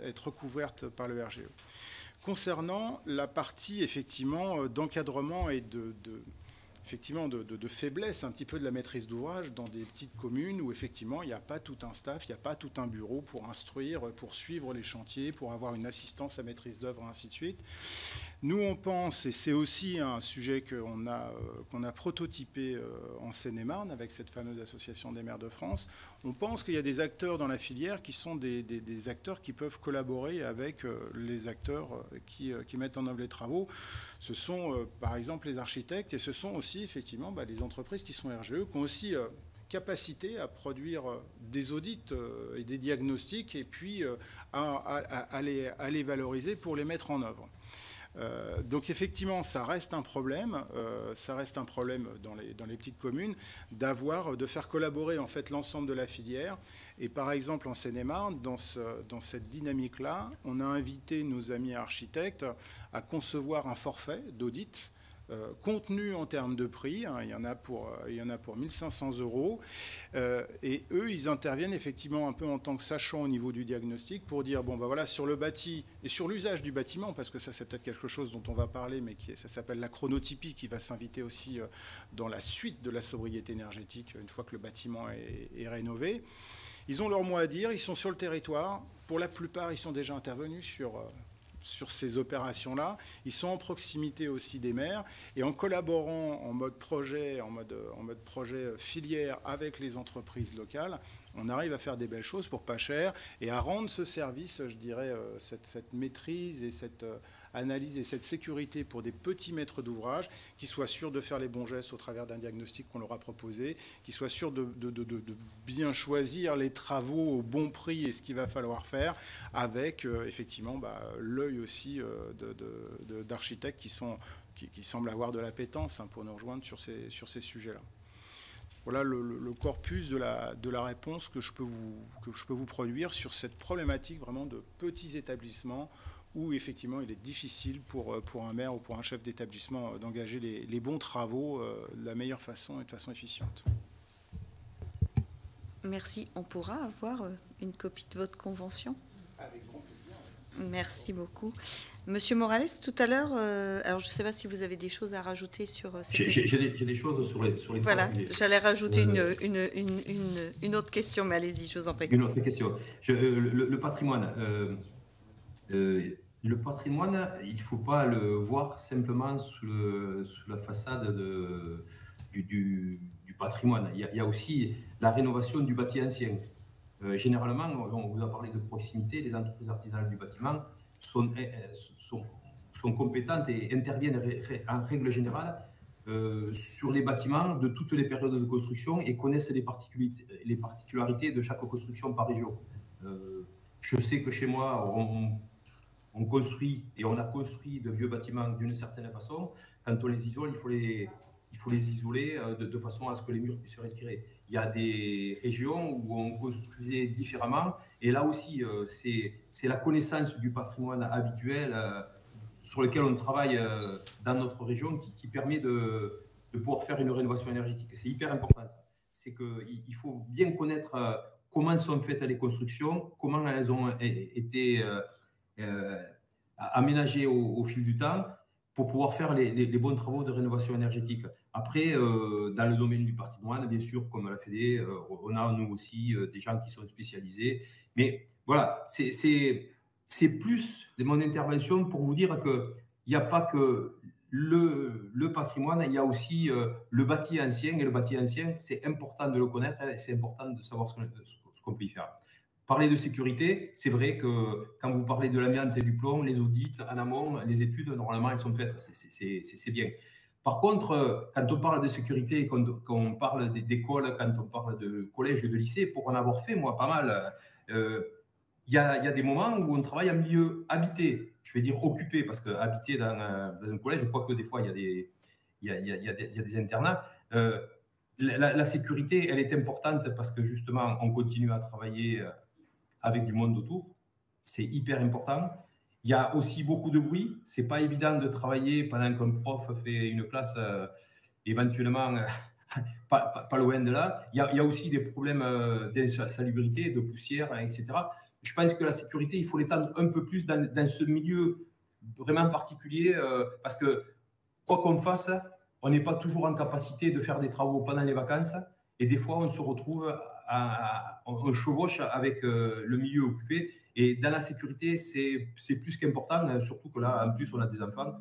être recouverte par le RGE. Concernant la partie effectivement d'encadrement et de faiblesse un petit peu de la maîtrise d'ouvrage dans des petites communes où effectivement il n'y a pas tout un staff, il n'y a pas tout un bureau pour instruire, pour suivre les chantiers, pour avoir une assistance à maîtrise d'œuvre, ainsi de suite. Nous, on pense, et c'est aussi un sujet qu'on a prototypé en Seine-et-Marne avec cette fameuse association des maires de France, on pense qu'il y a des acteurs dans la filière qui sont des acteurs qui peuvent collaborer avec les acteurs qui mettent en œuvre les travaux. Ce sont par exemple les architectes et ce sont aussi effectivement les entreprises qui sont RGE, qui ont aussi capacité à produire des audits et des diagnostics et puis à les valoriser pour les mettre en œuvre. Donc effectivement, ça reste un problème dans les petites communes de faire collaborer en fait l'ensemble de la filière. Et par exemple en Seine-et-Marne, dans cette dynamique-là, on a invité nos amis architectes à concevoir un forfait d'audit contenu en termes de prix, il y en a pour 1 500 €, et eux, ils interviennent effectivement un peu en tant que sachants au niveau du diagnostic pour dire, bon, ben voilà, sur le bâti et sur l'usage du bâtiment, parce que ça, c'est peut-être quelque chose dont on va parler, mais ça s'appelle la chronotypie, qui va s'inviter aussi dans la suite de la sobriété énergétique, une fois que le bâtiment est rénové. Ils ont leur mot à dire, ils sont sur le territoire. Pour la plupart, ils sont déjà intervenus sur ces opérations-là. Ils sont en proximité aussi des maires et en collaborant en mode projet filière avec les entreprises locales, on arrive à faire des belles choses pour pas cher et à rendre ce service, je dirais, cette maîtrise et cette analyse et cette sécurité pour des petits maîtres d'ouvrage qui soient sûrs de faire les bons gestes au travers d'un diagnostic qu'on leur a proposé, qui soient sûrs de bien choisir les travaux au bon prix et ce qu'il va falloir faire avec effectivement l'œil aussi d'architectes qui semblent avoir de l'appétence pour nous rejoindre sur ces sujets-là. Voilà le corpus de la réponse que je peux vous produire sur cette problématique vraiment de petits établissements où effectivement il est difficile pour un maire ou pour un chef d'établissement d'engager les bons travaux de la meilleure façon et de façon efficiente. Merci. On pourra avoir une copie de votre convention ? Avec grand plaisir. Merci beaucoup. Monsieur Morales, tout à l'heure, alors je ne sais pas si vous avez des choses à rajouter sur cette... J'ai des choses sur les Voilà, j'allais rajouter une autre question, mais allez-y, je vous en prie. Une autre question. Le patrimoine, il ne faut pas le voir simplement sous la façade du patrimoine. Il y a aussi la rénovation du bâti ancien. Généralement, on vous a parlé de proximité, les entreprises artisanales du bâtiment sont compétentes et interviennent en règle générale sur les bâtiments de toutes les périodes de construction et connaissent les particularités de chaque construction par région. Je sais que chez moi, on construit et on a construit de vieux bâtiments d'une certaine façon. Quand on les isole, il faut les isoler de façon à ce que les murs puissent respirer. Il y a des régions où on construisait différemment. Et là aussi, c'est la connaissance du patrimoine habituel sur lequel on travaille dans notre région qui permet de pouvoir faire une rénovation énergétique. C'est hyper important, ça. C'est qu'il faut bien connaître comment sont faites les constructions, comment elles ont été aménagées au fil du temps pour pouvoir faire les bons travaux de rénovation énergétique. Après, dans le domaine du patrimoine, bien sûr, comme la Fédé, on a nous aussi des gens qui sont spécialisés. Mais voilà, c'est plus de mon intervention pour vous dire qu'il n'y a pas que le patrimoine, il y a aussi le bâti ancien. Et le bâti ancien, c'est important de le connaître et c'est important de savoir ce qu'on peut y faire. Parler de sécurité, c'est vrai que quand vous parlez de l'amiante et du plomb, les audits en amont, les études, normalement, elles sont faites. C'est bien. Par contre, quand on parle de sécurité, quand on parle d'école, quand on parle de collège et de lycée, pour en avoir fait, moi, pas mal, il y a des moments où on travaille en milieu habité, je vais dire occupé, parce qu'habiter dans un collège, je crois que des fois, il y a des internats. La sécurité, elle est importante parce que justement, on continue à travailler avec du monde autour. C'est hyper important. Il y a aussi beaucoup de bruit. C'est pas évident de travailler pendant qu'un prof fait une classe éventuellement pas loin de là. Il y a aussi des problèmes d'insalubrité, de poussière, etc. Je pense que la sécurité, il faut l'étendre un peu plus dans ce milieu vraiment particulier parce que quoi qu'on fasse, on n'est pas toujours en capacité de faire des travaux pendant les vacances et des fois on se retrouve on chevauche avec le milieu occupé et dans la sécurité c'est plus qu'important, surtout que là en plus on a des enfants.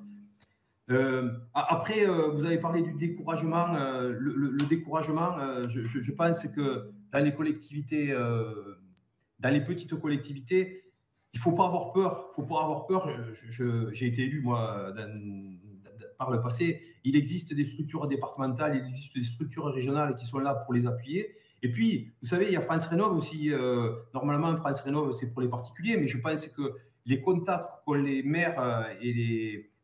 Après, vous avez parlé du découragement. Le découragement, je pense que dans les collectivités, dans les petites collectivités, il ne faut pas avoir peur. Il faut pas avoir peur. J'ai été élu, moi, par le passé. Il existe des structures départementales, il existe des structures régionales qui sont là pour les appuyer. Et puis, vous savez, il y a France Rénov aussi. Normalement, France Rénov, c'est pour les particuliers, mais je pense que les contacts qu'ont les maires et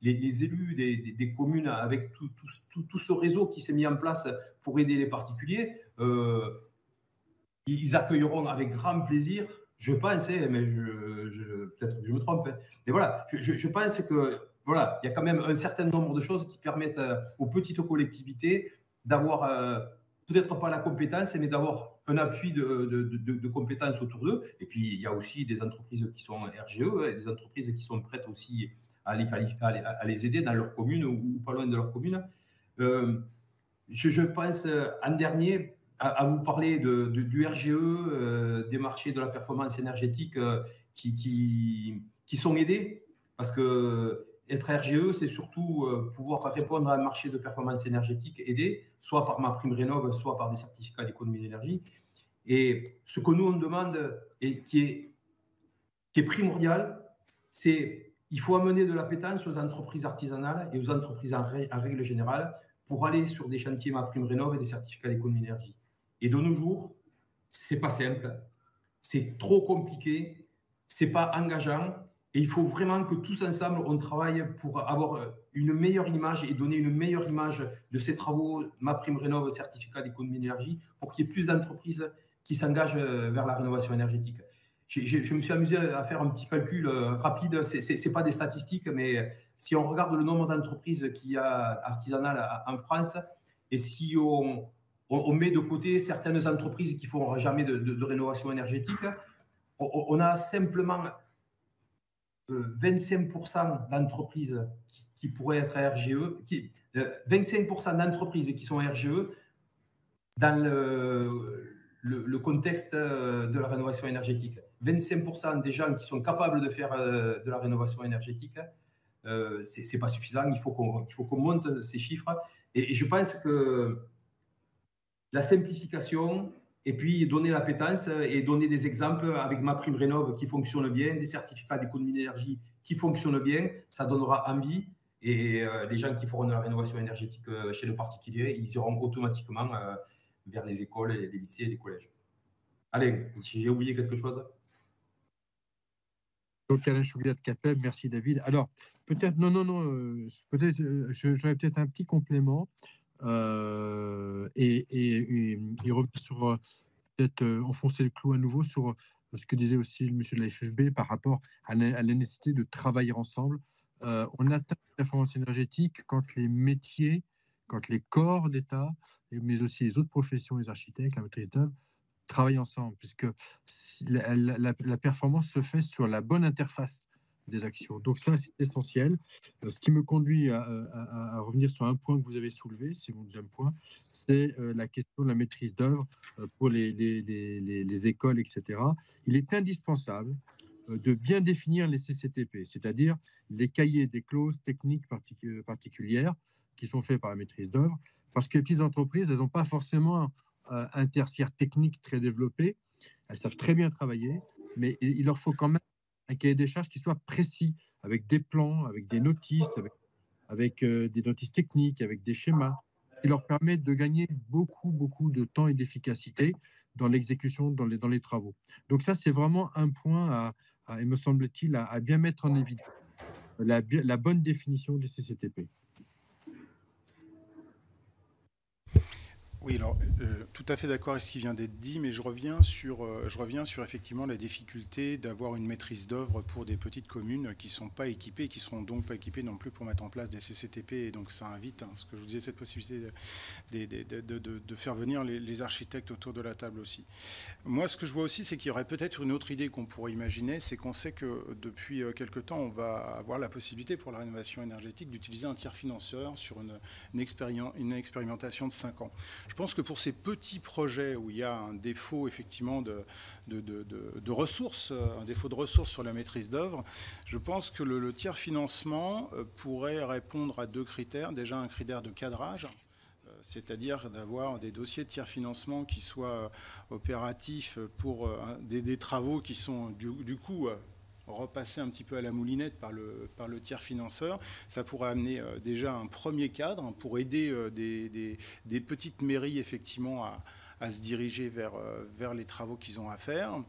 les élus des communes avec tout ce réseau qui s'est mis en place pour aider les particuliers, ils accueilleront avec grand plaisir, je pense, mais peut-être que je me trompe, mais voilà, je pense que voilà, il y a quand même un certain nombre de choses qui permettent aux petites collectivités d'avoir peut-être pas la compétence, mais d'avoir un appui de compétences autour d'eux. Et puis, il y a aussi des entreprises qui sont RGE et des entreprises qui sont prêtes aussi à les aider dans leur commune ou pas loin de leur commune. Je pense, en dernier, à vous parler du RGE, des marchés de la performance énergétique qui sont aidés, parce que être RGE, c'est surtout pouvoir répondre à un marché de performance énergétique aidé, soit par MaPrimeRénov', soit par des certificats d'économie d'énergie. Et ce que nous, on demande et qui est primordial, c'est il faut amener de l'appétence aux entreprises artisanales et aux entreprises en règle générale pour aller sur des chantiers MaPrimeRénov' et des certificats d'économie d'énergie. Et de nos jours, c'est pas simple, c'est trop compliqué, c'est pas engageant. Et il faut vraiment que tous ensemble, on travaille pour avoir une meilleure image et donner une meilleure image de ces travaux MaPrimeRénov', certificat d'économie d'énergie, pour qu'il y ait plus d'entreprises qui s'engagent vers la rénovation énergétique. Je me suis amusé à faire un petit calcul rapide. Ce n'est pas des statistiques, mais si on regarde le nombre d'entreprises qu'il y a artisanales en France, et si on met de côté certaines entreprises qui ne feront jamais de rénovation énergétique, on a simplement 25% d'entreprises qui pourraient être RGE, 25% d'entreprises qui sont RGE dans le contexte de la rénovation énergétique. 25% des gens qui sont capables de faire de la rénovation énergétique, ce n'est pas suffisant, il faut qu'on monte ces chiffres. Et je pense que la simplification, et puis donner l'appétence et donner des exemples avec MaPrimeRénov' qui fonctionne bien, des certificats d'économie d'énergie qui fonctionnent bien, ça donnera envie. Et les gens qui feront de la rénovation énergétique chez le particulier, ils iront automatiquement vers les écoles, les lycées et les collèges. Alain, j'ai oublié quelque chose? Donc Alain Chougliat de CAPEB, merci David. Alors, peut-être, peut-être, j'aurais peut-être un petit complément et revenir sur, peut-être enfoncer le clou à nouveau sur ce que disait aussi le monsieur de la FFB par rapport à la nécessité de travailler ensemble. On atteint la performance énergétique quand les métiers, quand les corps d'État, mais aussi les autres professions, les architectes, la maîtrise d'œuvre, travaillent ensemble, puisque la performance se fait sur la bonne interface des actions. Donc ça, c'est essentiel. Ce qui me conduit à revenir sur un point que vous avez soulevé, c'est mon deuxième point, c'est la question de la maîtrise d'œuvre pour les écoles, etc. Il est indispensable de bien définir les CCTP, c'est-à-dire les cahiers des clauses techniques particulières qui sont faits par la maîtrise d'œuvre, parce que les petites entreprises, elles n'ont pas forcément un tertiaire technique très développé, elles savent très bien travailler, mais il leur faut quand même un cahier des charges qui soit précis, avec des plans, avec des notices, avec des notices techniques, avec des schémas, qui leur permettent de gagner beaucoup, beaucoup de temps et d'efficacité dans l'exécution, dans les travaux. Donc ça, c'est vraiment un point, il me semble-t-il, à bien mettre en évidence, la bonne définition des CCTP. Oui, alors tout à fait d'accord avec ce qui vient d'être dit, mais je reviens sur effectivement la difficulté d'avoir une maîtrise d'œuvre pour des petites communes qui ne sont pas équipées, qui ne seront donc pas équipées non plus pour mettre en place des CCTP. Et donc ça invite, ce que je vous disais, cette possibilité de faire venir les architectes autour de la table aussi. Moi, ce que je vois aussi, c'est qu'il y aurait peut-être une autre idée qu'on pourrait imaginer, c'est qu'on sait que depuis quelque temps, on va avoir la possibilité pour la rénovation énergétique d'utiliser un tiers financeur sur une expérimentation de 5 ans. Je pense que pour ces petits projets où il y a un défaut effectivement de ressources, un défaut de ressources sur la maîtrise d'œuvre, je pense que le tiers financement pourrait répondre à 2 critères. Déjà un critère de cadrage, c'est-à-dire d'avoir des dossiers de tiers financement qui soient opératifs pour des travaux qui sont du coup repasser un petit peu à la moulinette par le tiers financeur. Ça pourrait amener déjà un premier cadre pour aider des petites mairies effectivement à se diriger vers les travaux qu'ils ont à faire.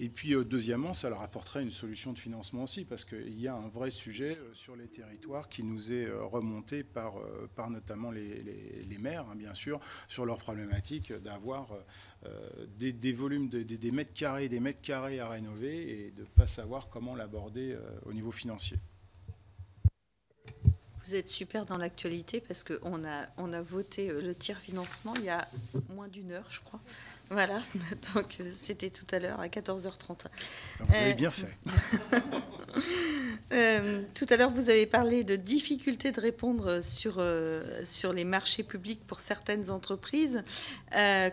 Et puis, deuxièmement, ça leur apporterait une solution de financement aussi, parce qu'il y a un vrai sujet sur les territoires qui nous est remonté par notamment les maires, hein, bien sûr, sur leur problématique d'avoir des volumes, des mètres carrés à rénover et de ne pas savoir comment l'aborder au niveau financier. Vous êtes super dans l'actualité parce qu'on a voté le tiers financement il y a moins d'1 heure, je crois. Voilà, donc c'était tout à l'heure à 14h30. Vous avez bien fait. Tout à l'heure, vous avez parlé de difficultés de répondre sur les marchés publics pour certaines entreprises.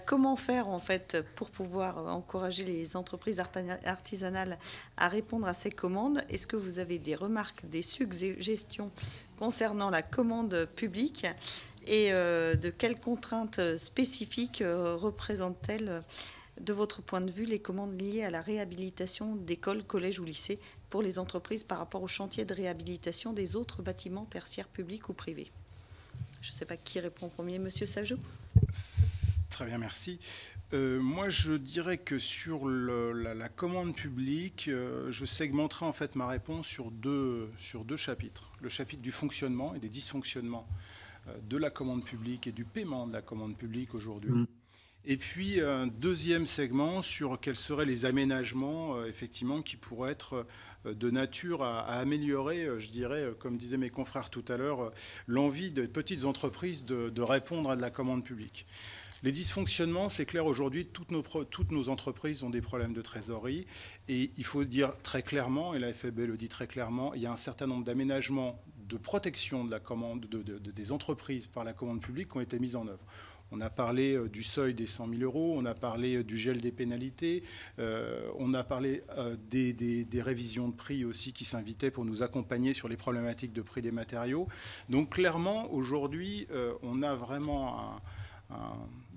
Comment faire, en fait, pour pouvoir encourager les entreprises artisanales à répondre à ces commandes? Est-ce que vous avez des remarques, des suggestions concernant la commande publique? Et de quelles contraintes spécifiques représentent-elles, de votre point de vue, les commandes liées à la réhabilitation d'écoles, collèges ou lycées pour les entreprises par rapport au chantier de réhabilitation des autres bâtiments tertiaires publics ou privés? Je ne sais pas qui répond en premier. Monsieur Sajou? Très bien, merci. Moi, je dirais que sur la commande publique, je segmenterai en fait ma réponse sur deux chapitres. Le chapitre du fonctionnement et des dysfonctionnements de la commande publique et du paiement de la commande publique aujourd'hui. Et puis un deuxième segment sur quels seraient les aménagements effectivement qui pourraient être de nature à améliorer, je dirais, comme disaient mes confrères tout à l'heure, l'envie des petites entreprises de répondre à de la commande publique. Les dysfonctionnements, c'est clair, aujourd'hui, toutes nos entreprises ont des problèmes de trésorerie. Et il faut dire très clairement, et la FEB le dit très clairement, il y a un certain nombre d'aménagements de protection de la commande des entreprises par la commande publique qui ont été mis en œuvre. On a parlé du seuil des 100 000 €, on a parlé du gel des pénalités, on a parlé des révisions de prix aussi qui s'invitaient pour nous accompagner sur les problématiques de prix des matériaux. Donc clairement, aujourd'hui, on a vraiment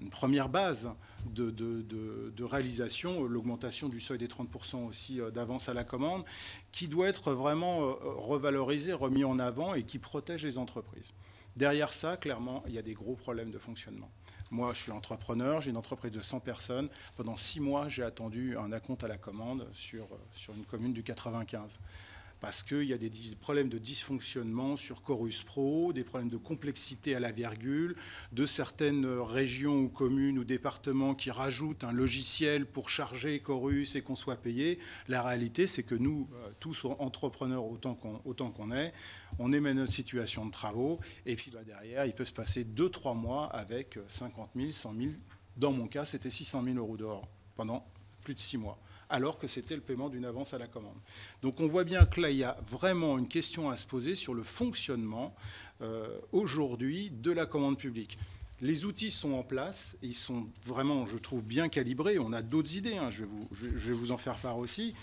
une première base de réalisation, l'augmentation du seuil des 30% aussi d'avance à la commande, qui doit être vraiment revalorisé, remis en avant et qui protège les entreprises. Derrière ça, clairement, il y a des gros problèmes de fonctionnement. Moi, je suis entrepreneur, j'ai une entreprise de 100 personnes. Pendant 6 mois, j'ai attendu un acompte à la commande sur une commune du 95. Parce qu'il y a des problèmes de dysfonctionnement sur Chorus Pro, des problèmes de complexité à la virgule, de certaines régions ou communes ou départements qui rajoutent un logiciel pour charger Chorus et qu'on soit payé. La réalité, c'est que nous, tous entrepreneurs autant qu'on est, on émet notre situation de travaux et puis derrière, il peut se passer 2-3 mois avec 50 000, 100 000. Dans mon cas, c'était 600 000 € dehors pendant plus de 6 mois. Alors que c'était le paiement d'une avance à la commande. Donc on voit bien que là, il y a vraiment une question à se poser sur le fonctionnement aujourd'hui de la commande publique. Les outils sont en place, ils sont vraiment, je trouve, bien calibrés. On a d'autres idées, hein, je vais vous en faire part aussi.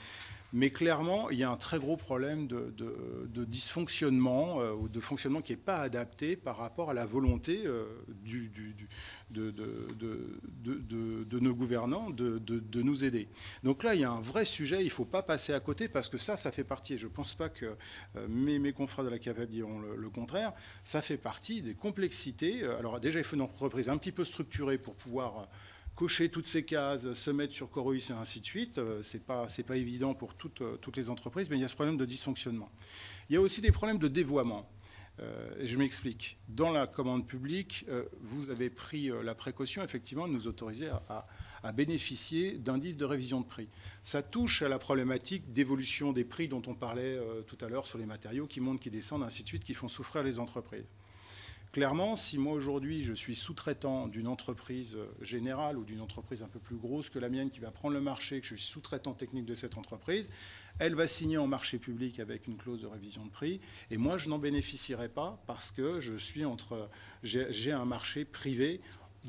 Mais clairement, il y a un très gros problème de dysfonctionnement ou de fonctionnement qui n'est pas adapté par rapport à la volonté de nos gouvernants de nous aider. Donc là, il y a un vrai sujet, il ne faut pas passer à côté parce que ça fait partie, et je ne pense pas que mes confrères de la CAPEB diront le contraire, ça fait partie des complexités. Alors déjà, il faut une entreprise un petit peu structurée pour pouvoir cocher toutes ces cases, se mettre sur Coroïs et ainsi de suite. C'est pas évident pour toutes les entreprises, mais il y a ce problème de dysfonctionnement. Il y a aussi des problèmes de dévoiement. Et je m'explique. Dans la commande publique, vous avez pris la précaution, effectivement, de nous autoriser à bénéficier d'indices de révision de prix. Ça touche à la problématique d'évolution des prix dont on parlait tout à l'heure sur les matériaux qui montent, qui descendent, ainsi de suite, qui font souffrir les entreprises. Clairement, si moi aujourd'hui je suis sous-traitant d'une entreprise générale ou d'une entreprise un peu plus grosse que la mienne qui va prendre le marché, que je suis sous-traitant technique de cette entreprise, elle va signer en marché public avec une clause de révision de prix et moi je n'en bénéficierai pas parce que j'ai un marché privé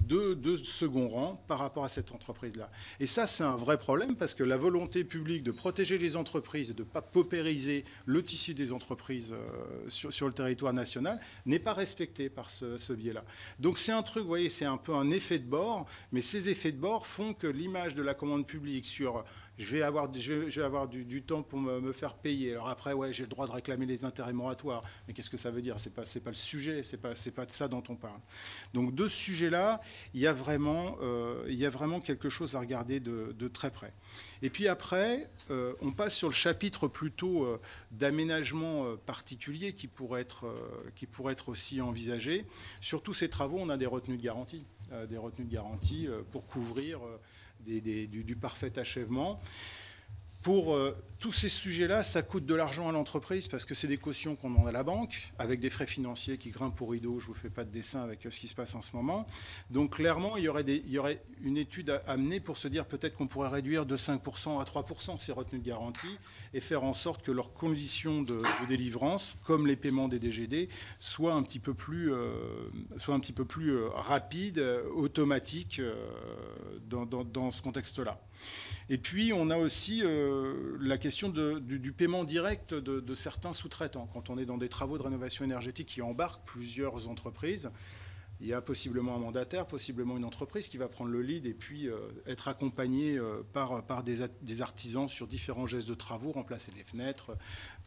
de second rang par rapport à cette entreprise-là. Et ça, c'est un vrai problème parce que la volonté publique de protéger les entreprises et de ne pas paupériser le tissu des entreprises sur le territoire national n'est pas respectée par ce biais-là. Donc c'est un truc, vous voyez, c'est un peu un effet de bord, mais ces effets de bord font que l'image de la commande publique sur je vais avoir du temps pour me faire payer. Alors après, ouais, j'ai le droit de réclamer les intérêts moratoires. Mais qu'est-ce que ça veut dire ? C'est pas le sujet, c'est pas de ça dont on parle. Donc de ce sujet-là, il y a vraiment quelque chose à regarder de très près. Et puis après, on passe sur le chapitre plutôt d'aménagement particulier qui pourrait être aussi envisagé. Sur tous ces travaux, on a des retenues de garantie. Pour couvrir du parfait achèvement. Pour tous ces sujets-là, ça coûte de l'argent à l'entreprise parce que c'est des cautions qu'on demande à la banque, avec des frais financiers qui grimpent au rideau. Je ne vous fais pas de dessin avec ce qui se passe en ce moment. Donc clairement, il y aurait une étude à mener pour se dire peut-être qu'on pourrait réduire de 5% à 3% ces retenues de garantie et faire en sorte que leurs conditions de délivrance, comme les paiements des DGD, soient un petit peu plus rapides, automatiques dans ce contexte-là. Et puis, on a aussi la question du paiement direct de certains sous-traitants. Quand on est dans des travaux de rénovation énergétique qui embarquent plusieurs entreprises, il y a possiblement un mandataire, possiblement une entreprise qui va prendre le lead et puis être accompagné par des artisans sur différents gestes de travaux, remplacer les fenêtres,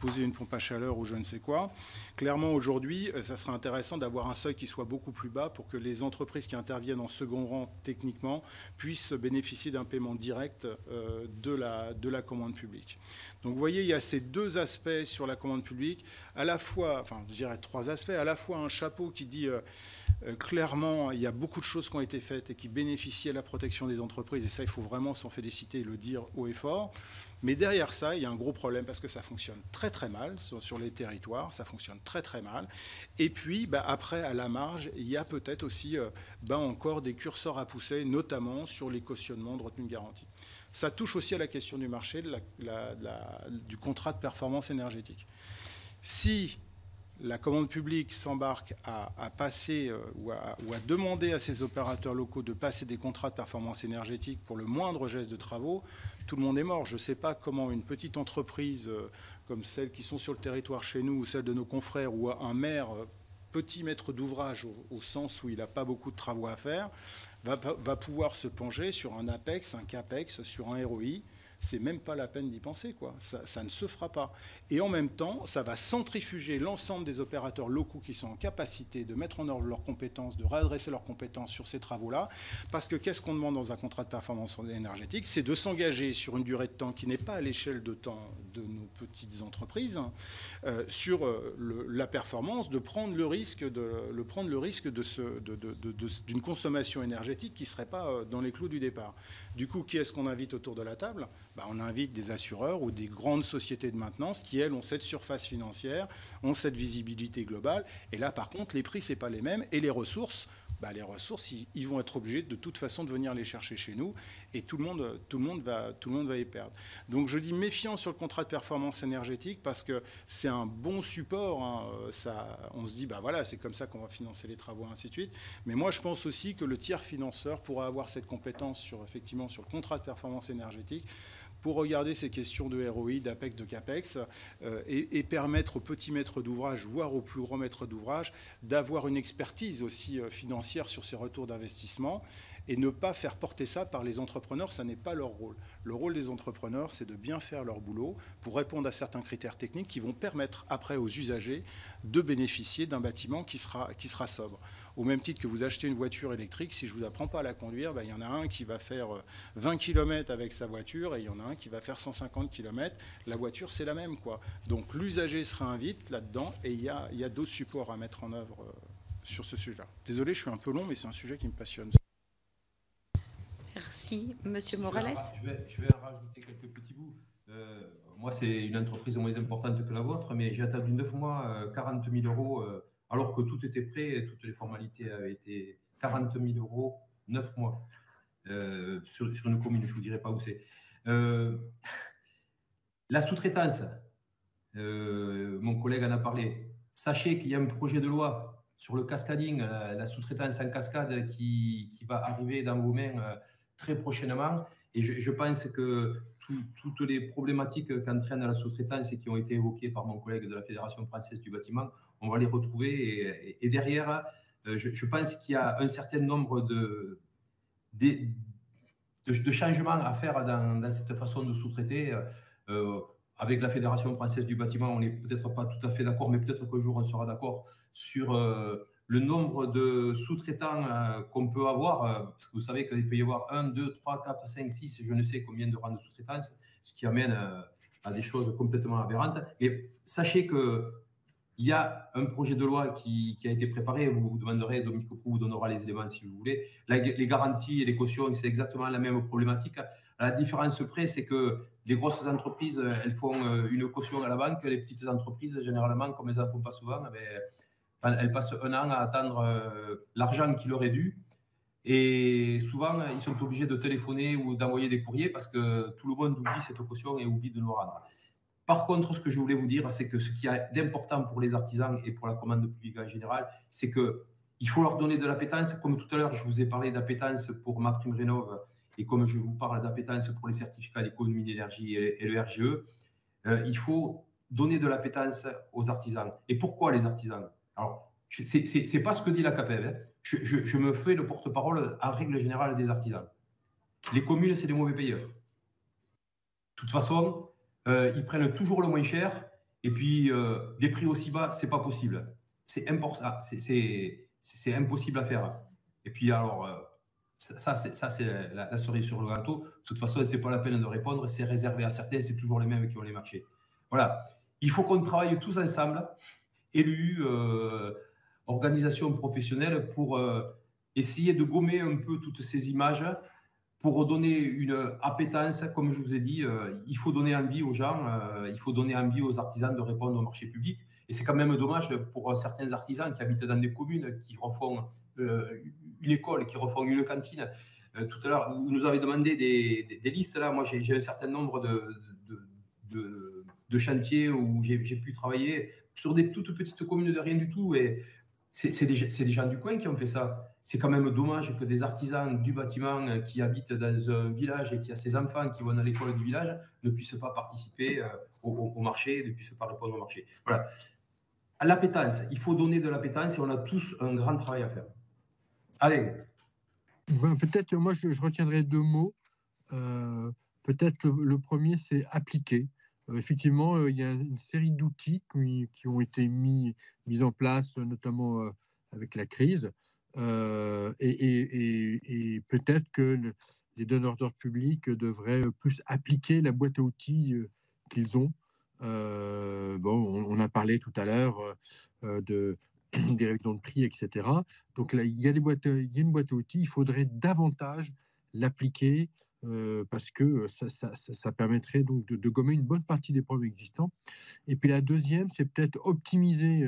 poser une pompe à chaleur ou je ne sais quoi. Clairement, aujourd'hui, ça serait intéressant d'avoir un seuil qui soit beaucoup plus bas pour que les entreprises qui interviennent en second rang techniquement puissent bénéficier d'un paiement direct de la commande publique. Donc vous voyez, il y a ces deux aspects sur la commande publique, à la fois, enfin je dirais trois aspects, à la fois un chapeau qui dit clairement il y a beaucoup de choses qui ont été faites et qui bénéficient à la protection des entreprises, et ça il faut vraiment s'en féliciter et le dire haut et fort. Mais derrière ça, il y a un gros problème parce que ça fonctionne très très mal sur les territoires, ça fonctionne très très mal. Et puis après, à la marge, il y a peut-être aussi encore des curseurs à pousser, notamment sur les cautionnements de retenue de garantie. Ça touche aussi à la question du marché, du contrat de performance énergétique. Si la commande publique s'embarque à passer ou à demander à ses opérateurs locaux de passer des contrats de performance énergétique pour le moindre geste de travaux, tout le monde est mort. Je ne sais pas comment une petite entreprise comme celles qui sont sur le territoire chez nous ou celles de nos confrères ou un maire, petit maître d'ouvrage au sens où il n'a pas beaucoup de travaux à faire, va pouvoir se pencher sur un APEX, un CAPEX, sur un ROI. C'est même pas la peine d'y penser, quoi. Ça ne se fera pas. Et en même temps, ça va centrifuger l'ensemble des opérateurs locaux qui sont en capacité de mettre en œuvre leurs compétences, de réadresser leurs compétences sur ces travaux-là. Parce que qu'est-ce qu'on demande dans un contrat de performance énergétique ? C'est de s'engager sur une durée de temps qui n'est pas à l'échelle de temps de nos petites entreprises, sur la performance, de prendre le risque d'une consommation énergétique qui ne serait pas dans les clous du départ. Du coup, qui est-ce qu'on invite autour de la table ? On invite des assureurs ou des grandes sociétés de maintenance qui, elles, ont cette surface financière, ont cette visibilité globale. Et là, par contre, les prix, ce n'est pas les mêmes. Et les ressources, ils vont être obligés de toute façon de venir les chercher chez nous. Et tout le monde va y perdre. Donc je dis méfiant sur le contrat de performance énergétique parce que c'est un bon support. On se dit, c'est comme ça qu'on va financer les travaux, ainsi de suite. Mais moi, je pense aussi que le tiers financeur pourra avoir cette compétence sur le contrat de performance énergétique pour regarder ces questions de ROI, d'APEX, de CAPEX, et permettre aux petits maîtres d'ouvrage, voire aux plus grands maîtres d'ouvrage, d'avoir une expertise aussi financière sur ces retours d'investissement, et ne pas faire porter ça par les entrepreneurs, ça n'est pas leur rôle. Le rôle des entrepreneurs, c'est de bien faire leur boulot pour répondre à certains critères techniques qui vont permettre après aux usagers de bénéficier d'un bâtiment qui sera sobre. Au même titre que vous achetez une voiture électrique, si je ne vous apprends pas à la conduire, il y en a un qui va faire 20 km avec sa voiture et il y en a un qui va faire 150 km. La voiture, c'est la même, quoi. Donc l'usager se réinvite là-dedans et il y a d'autres supports à mettre en œuvre sur ce sujet-là. Désolé, je suis un peu long, mais c'est un sujet qui me passionne. Merci. Monsieur Morales. Je vais rajouter quelques petits bouts. Moi, c'est une entreprise moins importante que la vôtre, mais j'ai attendu 9 mois, 40 000 euros, alors que tout était prêt, et toutes les formalités avaient été 40 000 euros, 9 mois, sur une commune, je ne vous dirai pas où c'est. La sous-traitance, mon collègue en a parlé. Sachez qu'il y a un projet de loi sur le cascading, la sous-traitance en cascade qui va arriver dans vos mains très prochainement. Et je pense que toutes les problématiques qu'entraîne la sous-traitance et qui ont été évoquées par mon collègue de la Fédération française du bâtiment, on va les retrouver. Et derrière, je pense qu'il y a un certain nombre de changements à faire dans cette façon de sous-traiter. Avec la Fédération française du bâtiment, on n'est peut-être pas tout à fait d'accord, mais peut-être qu'un jour on sera d'accord sur le nombre de sous-traitants qu'on peut avoir, parce que vous savez qu'il peut y avoir 1, 2, 3, 4, 5, 6, je ne sais combien de rangs de sous-traitance, ce qui amène à des choses complètement aberrantes. Et sachez qu'il y a un projet de loi qui a été préparé, vous demanderez, Dominique Proulx vous donnera les éléments si vous voulez. Les garanties et les cautions, c'est exactement la même problématique. La différence près, c'est que les grosses entreprises, elles font une caution à la banque. Les petites entreprises, généralement, comme elles n'en font pas souvent, elles passent un an à attendre l'argent qui leur est dû. Et souvent, ils sont obligés de téléphoner ou d'envoyer des courriers parce que tout le monde oublie cette caution et oublie de nous rendre. Par contre, ce que je voulais vous dire, c'est que ce qui est d'important pour les artisans et pour la commande publique en général, c'est qu'il faut leur donner de l'appétence. Comme tout à l'heure, je vous ai parlé d'appétence pour MaPrimeRénov'. Et comme je vous parle d'appétence pour les certificats d'économie d'énergie et le RGE, il faut donner de l'appétence aux artisans. Et pourquoi les artisans? Alors, ce n'est pas ce que dit la CAPEB. Hein. Je me fais le porte-parole en règle générale des artisans. Les communes, c'est des mauvais payeurs. De toute façon, ils prennent toujours le moins cher. Et puis, des prix aussi bas, ce n'est pas possible. C'est impossible à faire. Et puis, alors... Ça, c'est la cerise sur le gâteau. De toute façon, ce n'est pas la peine de répondre. C'est réservé à certains. C'est toujours les mêmes qui ont les marchés. Voilà. Il faut qu'on travaille tous ensemble, élus, organisations professionnelles, pour essayer de gommer un peu toutes ces images, pour donner une appétence. Comme je vous ai dit, il faut donner envie aux gens, il faut donner envie aux artisans de répondre au marché public. Et c'est quand même dommage pour certains artisans qui habitent dans des communes qui refont une école, qui refont une cantine. Tout à l'heure, vous nous avez demandé des listes. Là, moi, j'ai un certain nombre de chantiers où j'ai pu travailler sur des toutes petites communes de rien du tout. Et c'est des gens du coin qui ont fait ça. C'est quand même dommage que des artisans du bâtiment qui habitent dans un village et qui a ses enfants qui vont à l'école du village ne puissent pas participer au marché, ne puissent pas répondre au marché. Voilà. À l'appétence, il faut donner de l'appétence et on a tous un grand travail à faire. Allez. Peut-être, moi, je retiendrai 2 mots. Peut-être le premier, c'est appliquer. Effectivement, il y a une série d'outils qui ont été mis en place, notamment avec la crise. Et peut-être que les donneurs d'ordre publics devraient plus appliquer la boîte à outils qu'ils ont. On a parlé tout à l'heure des révisions de prix, etc. Donc là, il y a une boîte à outils. Il faudrait davantage l'appliquer parce que ça permettrait donc de gommer une bonne partie des problèmes existants. Et puis la deuxième, c'est peut-être optimiser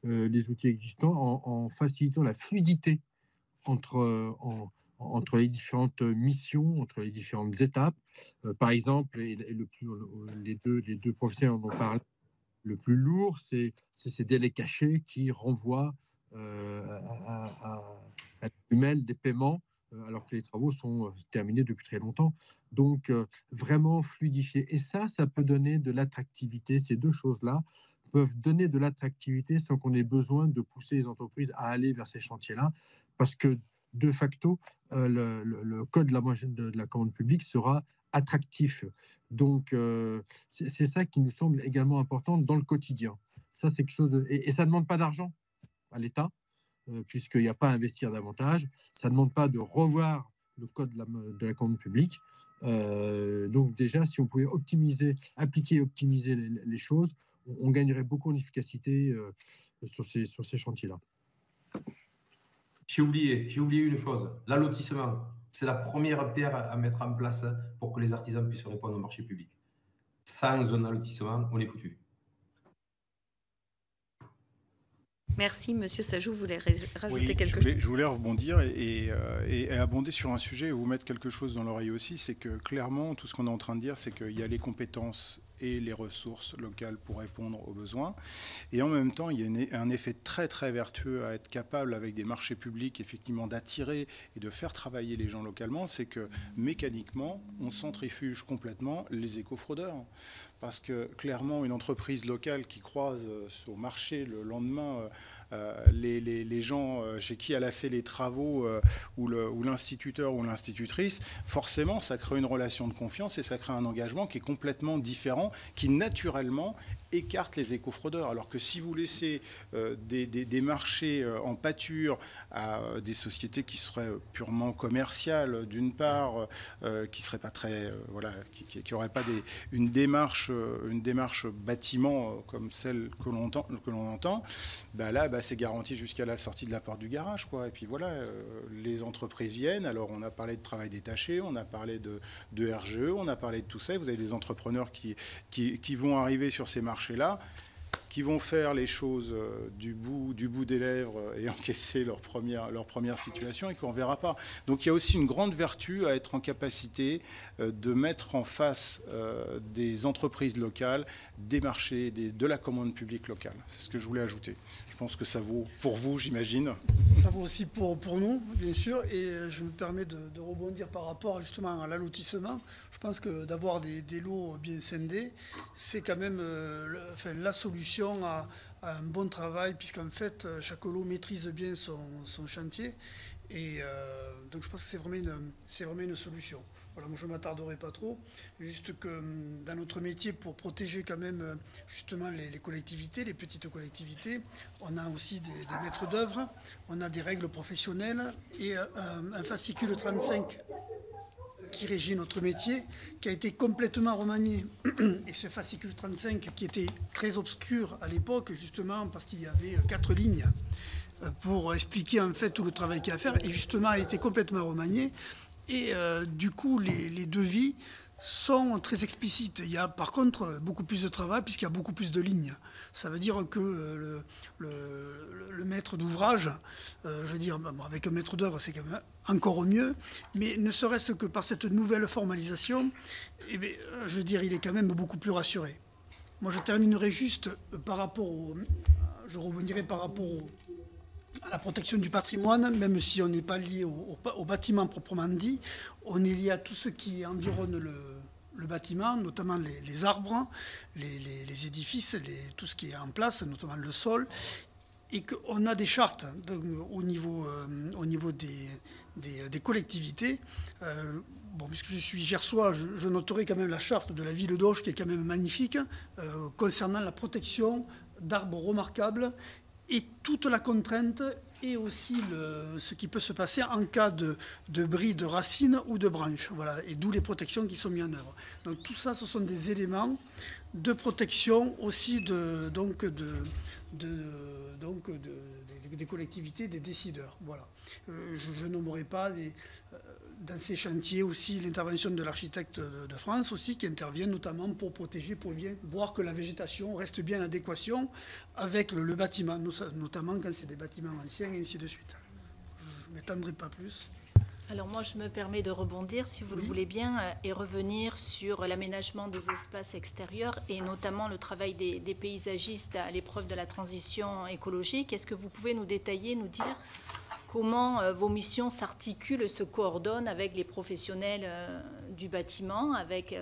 les outils existants en facilitant la fluidité entre les différentes missions, entre les différentes étapes. Par exemple, les deux professionnels en ont parlé, le plus lourd, c'est ces délais cachés qui renvoient à l'email des paiements alors que les travaux sont terminés depuis très longtemps. Donc, vraiment fluidifier. Et ça peut donner de l'attractivité. Ces deux choses-là peuvent donner de l'attractivité sans qu'on ait besoin de pousser les entreprises à aller vers ces chantiers-là, parce que de facto, le code de la commande publique sera attractif. Donc, c'est ça qui nous semble également important dans le quotidien. Ça, c'est quelque chose et ça ne demande pas d'argent à l'État, puisqu'il n'y a pas à investir davantage. Ça ne demande pas de revoir le code de la commande publique. Donc déjà, si on pouvait appliquer et optimiser les choses, on gagnerait beaucoup en efficacité sur ces chantiers-là. J'ai oublié une chose, l'allotissement. C'est la première pierre à mettre en place pour que les artisans puissent répondre au marché public. Sans un allotissement, on est foutu. Merci. Monsieur Sajou, vous voulez rajouter quelque chose? Je voulais rebondir et abonder sur un sujet et vous mettre quelque chose dans l'oreille aussi. C'est que clairement, tout ce qu'on est en train de dire, c'est qu'il y a les compétences et les ressources locales pour répondre aux besoins. Et en même temps, il y a un effet très, très vertueux à être capable, avec des marchés publics, effectivement, d'attirer et de faire travailler les gens localement. C'est que mécaniquement, on centrifuge complètement les éco-fraudeurs. Parce que clairement, une entreprise locale qui croise au marché le lendemain les gens chez qui elle a fait les travaux ou l'instituteur ou l'institutrice, forcément, ça crée une relation de confiance et ça crée un engagement qui est complètement différent, qui naturellement écarte les éco-fraudeurs. Alors que si vous laissez des marchés en pâture à des sociétés qui seraient purement commerciales, d'une part, qui seraient pas très, qui n'auraient pas une démarche bâtiment comme celle que l'on entend, là, c'est garanti jusqu'à la sortie de la porte du garage, quoi. Et puis voilà, les entreprises viennent. Alors, on a parlé de travail détaché, on a parlé de RGE, on a parlé de tout ça. Vous avez des entrepreneurs qui vont arriver sur ces marchés-là, qui vont faire les choses du bout des lèvres et encaisser leur première situation et qu'on ne verra pas. Donc il y a aussi une grande vertu à être en capacité de mettre en face des entreprises locales, des marchés, de la commande publique locale. C'est ce que je voulais ajouter. Je pense que ça vaut pour vous, j'imagine. Ça vaut aussi pour nous, bien sûr. Et je me permets de rebondir par rapport justement à l'allotissement. Je pense que d'avoir des lots bien scindés, c'est quand même la solution à un bon travail, puisqu'en fait, chaque lot maîtrise bien son chantier. Et donc, je pense que c'est vraiment une solution. Voilà, moi, je ne m'attarderai pas trop. Juste que dans notre métier, pour protéger quand même justement les collectivités, les petites collectivités, on a aussi des maîtres d'œuvre, on a des règles professionnelles et un fascicule 35 qui régit notre métier, qui a été complètement remanié. Et ce fascicule 35, qui était très obscur à l'époque, justement parce qu'il y avait 4 lignes pour expliquer en fait tout le travail qu'il y a à faire, et justement a été complètement remanié. Et du coup, les devis sont très explicites. Il y a par contre beaucoup plus de travail puisqu'il y a beaucoup plus de lignes. Ça veut dire que le maître d'ouvrage, je veux dire, avec un maître d'œuvre, c'est quand même encore mieux, mais ne serait-ce que par cette nouvelle formalisation, eh bien, je veux dire, il est quand même beaucoup plus rassuré. Moi, je terminerai juste par rapport je rebondirai par rapport à la protection du patrimoine, même si on n'est pas lié au bâtiment proprement dit, on est lié à tout ce qui environne le bâtiment, notamment les arbres, les édifices, tout ce qui est en place, notamment le sol, et qu'on a des chartes donc, au niveau des collectivités. Puisque je suis gersois, je noterai quand même la charte de la ville d'Auch, qui est quand même magnifique, concernant la protection d'arbres remarquables, et toute la contrainte et aussi ce qui peut se passer en cas de bris de racines ou de branches. Voilà, et d'où les protections qui sont mises en œuvre. Donc tout ça, ce sont des éléments de protection aussi des collectivités, des décideurs. Voilà. Je nommerai pas dans ces chantiers aussi l'intervention de l'architecte de France aussi, qui intervient notamment pour protéger, pour bien voir que la végétation reste bien en adéquation avec le bâtiment, notamment quand c'est des bâtiments anciens et ainsi de suite. Je ne m'étendrai pas plus. Alors moi, je me permets de rebondir, si vous le voulez bien, et revenir sur l'aménagement des espaces extérieurs et notamment le travail des paysagistes à l'épreuve de la transition écologique. Est-ce que vous pouvez nous détailler, nous dire comment vos missions s'articulent, se coordonnent avec les professionnels du bâtiment, avec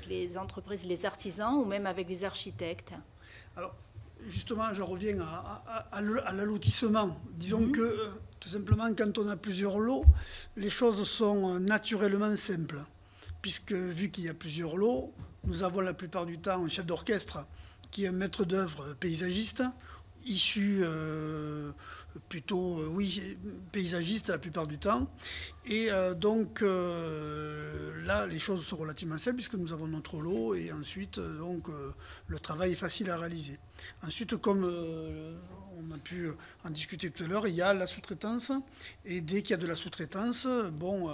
les entreprises, les artisans ou même avec les architectes. Alors, justement, je reviens à l'allotissement. Disons que, tout simplement, quand on a plusieurs lots, les choses sont naturellement simples. Puisque, vu qu'il y a plusieurs lots, nous avons la plupart du temps un chef d'orchestre qui est un maître d'œuvre paysagiste, issu plutôt, paysagiste la plupart du temps. Et donc, là, les choses sont relativement simples puisque nous avons notre lot et ensuite, donc, le travail est facile à réaliser. Ensuite, comme on a pu en discuter tout à l'heure, il y a la sous-traitance. Et dès qu'il y a de la sous-traitance, bon...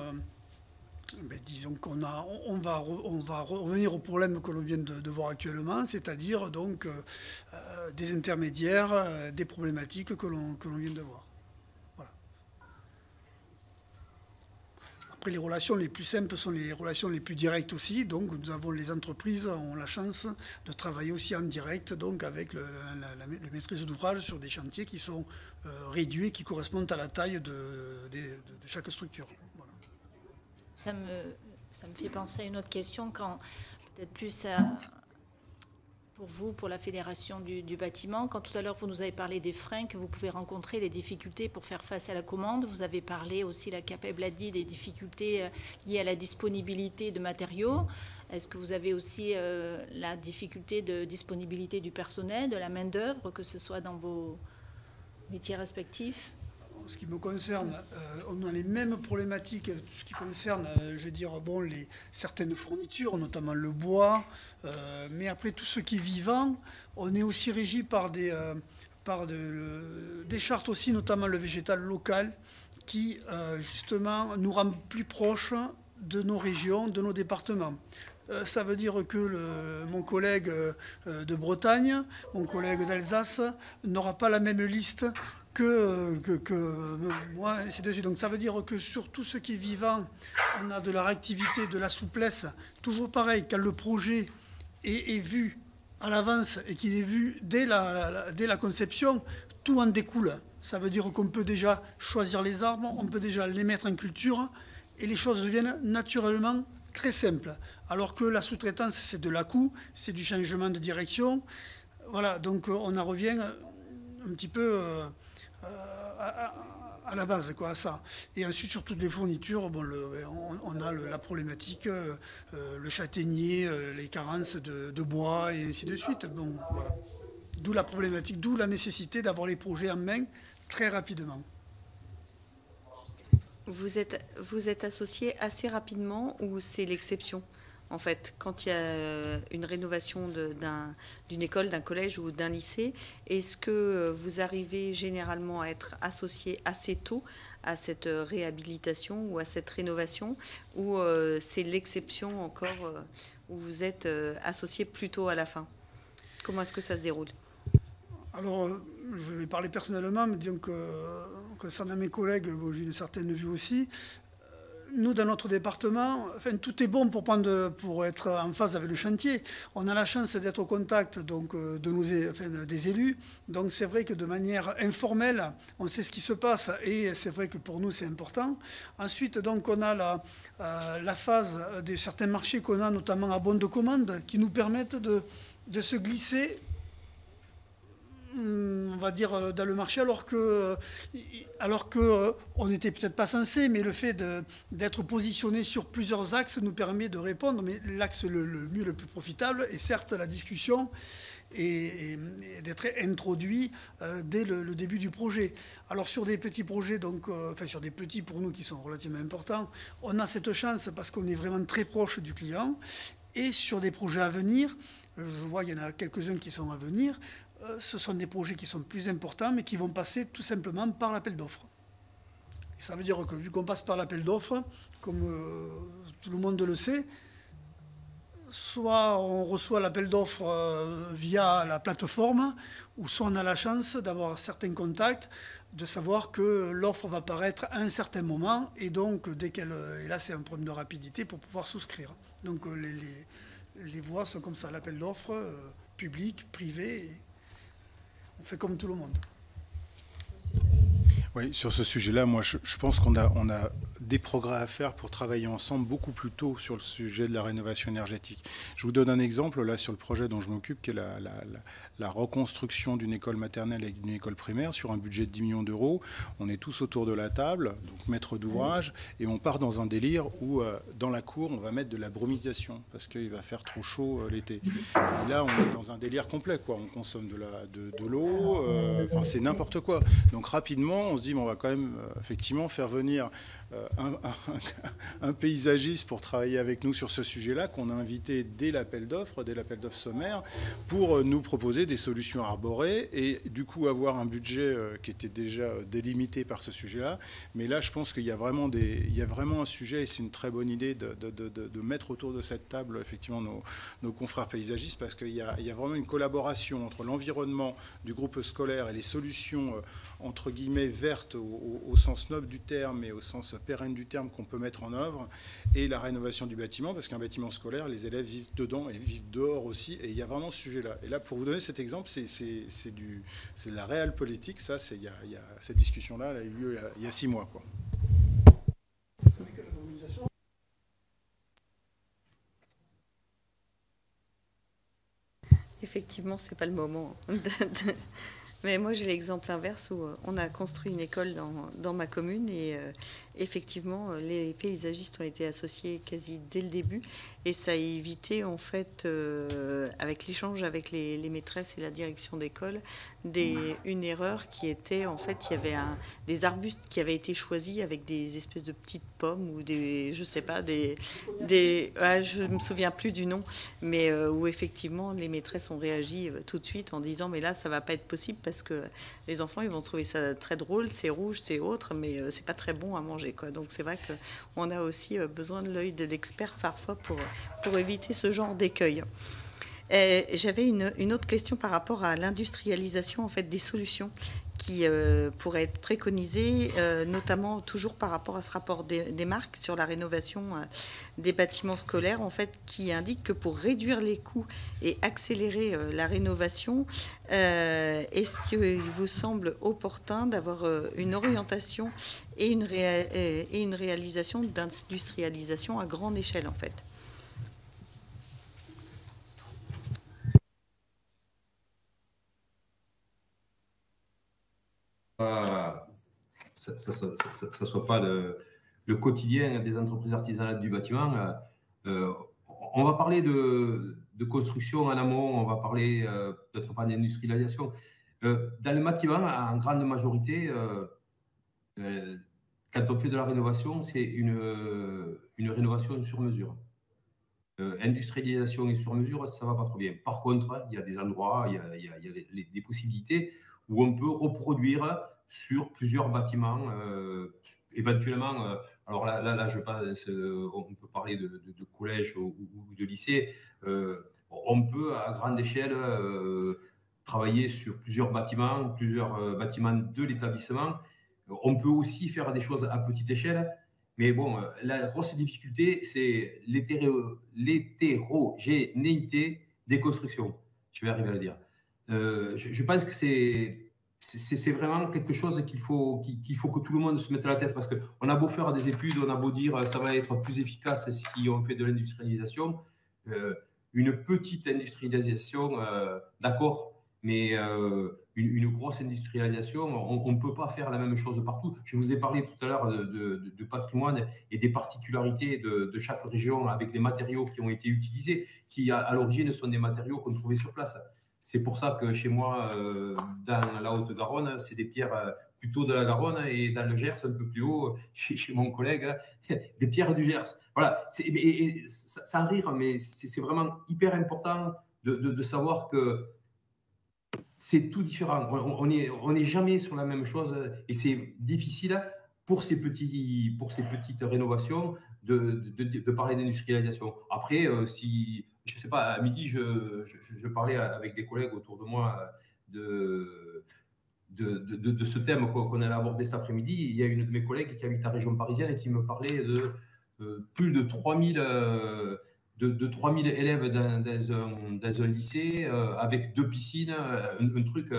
disons qu'on va revenir au problème que l'on vient de voir actuellement, c'est-à-dire donc des intermédiaires, des problématiques que l'on vient de voir. Voilà. Après, les relations les plus simples sont les relations les plus directes aussi. Donc, nous avons les entreprises ont la chance de travailler aussi en direct, donc avec le maîtrise d'ouvrage sur des chantiers qui sont réduits, qui correspondent à la taille de chaque structure. Voilà. Ça me fait penser à une autre question, quand peut-être plus pour vous, pour la Fédération du bâtiment. Quand tout à l'heure, vous nous avez parlé des freins que vous pouvez rencontrer, les difficultés pour faire face à la commande. Vous avez parlé aussi, la CAPEB l'a dit, des difficultés liées à la disponibilité de matériaux. Est-ce que vous avez aussi la difficulté de disponibilité du personnel, de la main-d'œuvre, que ce soit dans vos métiers respectifs ? En ce qui me concerne, on a les mêmes problématiques, ce qui concerne, je veux dire, bon, certaines fournitures, notamment le bois, mais après tout ce qui est vivant, on est aussi régi par des chartes aussi, notamment le végétal local, qui justement nous rend plus proches de nos régions, de nos départements. Ça veut dire que mon collègue de Bretagne, mon collègue d'Alsace n'aura pas la même liste que moi, ainsi de suite. Donc ça veut dire que sur tout ce qui est vivant, on a de la réactivité, de la souplesse. Toujours pareil, quand le projet est vu à l'avance et qu'il est vu dès la conception, tout en découle. Ça veut dire qu'on peut déjà choisir les arbres, on peut déjà les mettre en culture et les choses deviennent naturellement très simples. Alors que la sous-traitance, c'est de l'à-coup, c'est du changement de direction. Voilà, donc on en revient un petit peu... à la base, quoi, à ça. Et ensuite, sur toutes les fournitures, bon, on a la problématique, le châtaignier, les carences de bois, et ainsi de suite. Bon, voilà. D'où la problématique, d'où la nécessité d'avoir les projets en main très rapidement. Vous êtes associé assez rapidement ou c'est l'exception ? En fait, quand il y a une rénovation d'une école, d'un collège ou d'un lycée, est-ce que vous arrivez généralement à être associé assez tôt à cette réhabilitation ou à cette rénovation, ou c'est l'exception encore où vous êtes associé plutôt à la fin ? Comment est-ce que ça se déroule ? Alors, je vais parler personnellement, mais disons que concernant mes collègues, bon, j'ai une certaine vue aussi. Nous, dans notre département, enfin, tout est bon pour être en phase avec le chantier. On a la chance d'être au contact donc, des élus. Donc c'est vrai que de manière informelle, on sait ce qui se passe et c'est vrai que pour nous, c'est important. Ensuite, donc, on a la phase de certains marchés qu'on a, notamment à bon de commande, qui nous permettent de se glisser, on va dire, dans le marché, alors que on n'était peut-être pas censé, mais le fait d'être positionné sur plusieurs axes nous permet de répondre. Mais l'axe le plus profitable est certes la discussion et d'être introduit dès le début du projet. Alors sur des petits projets, donc, enfin sur des petits pour nous qui sont relativement importants, on a cette chance parce qu'on est vraiment très proche du client. Et sur des projets à venir, je vois qu'il y en a quelques-uns qui sont à venir, ce sont des projets qui sont plus importants, mais qui vont passer tout simplement par l'appel d'offres. Et ça veut dire que vu qu'on passe par l'appel d'offres, comme tout le monde le sait, soit on reçoit l'appel d'offres via la plateforme, ou soit on a la chance d'avoir certains contacts, de savoir que l'offre va paraître à un certain moment, et donc dès qu'elle... Et là, c'est un problème de rapidité pour pouvoir souscrire. Donc les voies sont comme ça, l'appel d'offres, public, privé... On fait comme tout le monde. Oui, sur ce sujet-là, moi, je pense qu'on a des progrès à faire pour travailler ensemble beaucoup plus tôt sur le sujet de la rénovation énergétique. Je vous donne un exemple, là, sur le projet dont je m'occupe, qui est la reconstruction d'une école maternelle et d'une école primaire sur un budget de 10 millions d'euros. On est tous autour de la table, donc maître d'ouvrage, et on part dans un délire où, dans la cour, on va mettre de la brumisation, parce qu'il va faire trop chaud l'été. Et là, on est dans un délire complet, quoi. On consomme de l'eau, enfin, c'est n'importe quoi. Donc, rapidement, on se dit, bon, on va quand même effectivement faire venir un paysagiste pour travailler avec nous sur ce sujet-là, qu'on a invité dès l'appel d'offres sommaire, pour nous proposer des solutions arborées et du coup avoir un budget qui était déjà délimité par ce sujet-là. Mais là, je pense qu'il y a vraiment un sujet, et c'est une très bonne idée de mettre autour de cette table effectivement nos confrères paysagistes, parce qu'il y a vraiment une collaboration entre l'environnement du groupe scolaire et les solutions entre guillemets vertes au sens noble du terme et au sens pérenne du terme qu'on peut mettre en œuvre, et la rénovation du bâtiment, parce qu'un bâtiment scolaire, les élèves vivent dedans et vivent dehors aussi, et il y a vraiment ce sujet-là. Et là, pour vous donner cet exemple, c'est de la réelle politique, ça, cette discussion-là, elle a eu lieu il y a 6 mois, quoi. Effectivement, c'est pas le moment. Mais moi, j'ai l'exemple inverse où on a construit une école dans ma commune et effectivement, les paysagistes ont été associés quasi dès le début et ça a évité, en fait, avec l'échange avec les maîtresses et la direction d'école, une erreur qui était, en fait, il y avait des arbustes qui avaient été choisis avec des espèces de petites pommes ou je sais pas, je me souviens plus du nom, mais où effectivement, les maîtresses ont réagi tout de suite en disant, mais là, ça va pas être possible parce que les enfants, ils vont trouver ça très drôle, c'est rouge, c'est autre, mais c'est pas très bon à manger, quoi. Donc c'est vrai qu'on a aussi besoin de l'œil de l'expert parfois pour éviter ce genre d'écueil. J'avais une autre question par rapport à l'industrialisation en fait des solutions qui pourraient être préconisées, notamment toujours par rapport à ce rapport des marques sur la rénovation des bâtiments scolaires, en fait, qui indique que pour réduire les coûts et accélérer la rénovation, est-ce qu'il vous semble opportun d'avoir une orientation et une réalisation d'industrialisation à grande échelle, en fait? Ça ne soit pas le quotidien des entreprises artisanales du bâtiment. On va parler de construction en amont, on va parler peut-être pas d'industrialisation. Dans le bâtiment, en grande majorité, quand on fait de la rénovation, c'est une rénovation sur mesure. Industrialisation et sur mesure, ça ne va pas trop bien. Par contre, il y a des endroits, il y a des possibilités où on peut reproduire sur plusieurs bâtiments, éventuellement. Alors là, je pense, on peut parler de collège ou de lycée. On peut à grande échelle travailler sur plusieurs bâtiments de l'établissement. On peut aussi faire des choses à petite échelle. Mais bon, la grosse difficulté, c'est l'hétérogénéité des constructions. Je vais arriver à le dire. Je pense que c'est vraiment quelque chose qu'il faut que tout le monde se mette à la tête, parce qu'on a beau faire des études, on a beau dire ça va être plus efficace si on fait de l'industrialisation. Une petite industrialisation, d'accord, mais une grosse industrialisation, on ne peut pas faire la même chose partout. Je vous ai parlé tout à l'heure de patrimoine et des particularités de chaque région avec les matériaux qui ont été utilisés, qui à l'origine sont des matériaux qu'on trouvait sur place. C'est pour ça que chez moi, dans la Haute-Garonne, c'est des pierres plutôt de la Garonne, et dans le Gers, un peu plus haut, chez mon collègue, des pierres du Gers. Voilà, sans rire, mais c'est vraiment hyper important de savoir que c'est tout différent. On est jamais sur la même chose, et c'est difficile pour ces petites rénovations de parler d'industrialisation. Après, si, je ne sais pas, à midi, je parlais avec des collègues autour de moi de ce thème qu'on allait aborder cet après-midi. Il y a une de mes collègues qui habite la région parisienne et qui me parlait de plus de 3000 élèves dans un lycée avec 2 piscines, un truc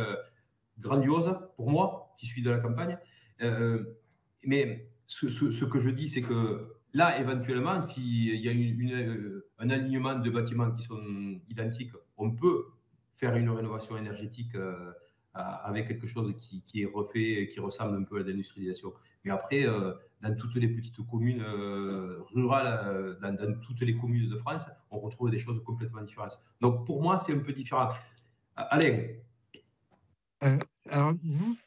grandiose pour moi qui suis de la campagne. Mais ce que je dis, c'est que là, éventuellement, s'il y a un alignement de bâtiments qui sont identiques, on peut faire une rénovation énergétique avec quelque chose qui est refait, qui ressemble un peu à l'industrialisation. Mais après, dans toutes les petites communes rurales, dans toutes les communes de France, on retrouve des choses complètement différentes. Donc, pour moi, c'est un peu différent. Alain. Alors, nous,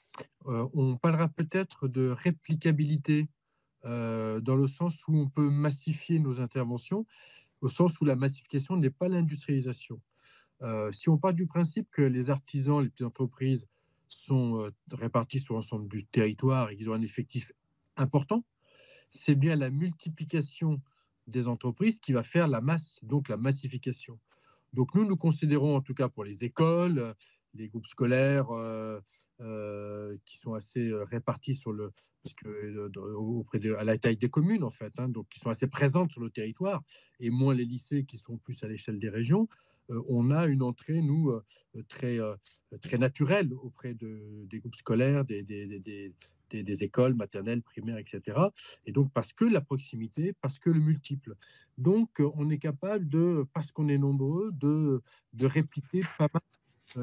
on parlera peut-être de réplicabilité dans le sens où on peut massifier nos interventions, au sens où la massification n'est pas l'industrialisation. Si on part du principe que les artisans, les petites entreprises sont répartis sur l'ensemble du territoire et qu'ils ont un effectif important, c'est bien la multiplication des entreprises qui va faire la masse, donc la massification. Donc nous considérons, en tout cas pour les écoles, les groupes scolaires qui sont assez répartis sur le, parce que à la taille des communes en fait, hein, donc qui sont assez présentes sur le territoire, et moins les lycées qui sont plus à l'échelle des régions. On a une entrée, nous, très naturelle auprès des groupes scolaires, des écoles maternelles, primaires, etc. Et donc, parce que la proximité, parce que le multiple. Donc, on est capable parce qu'on est nombreux, de répliquer pas mal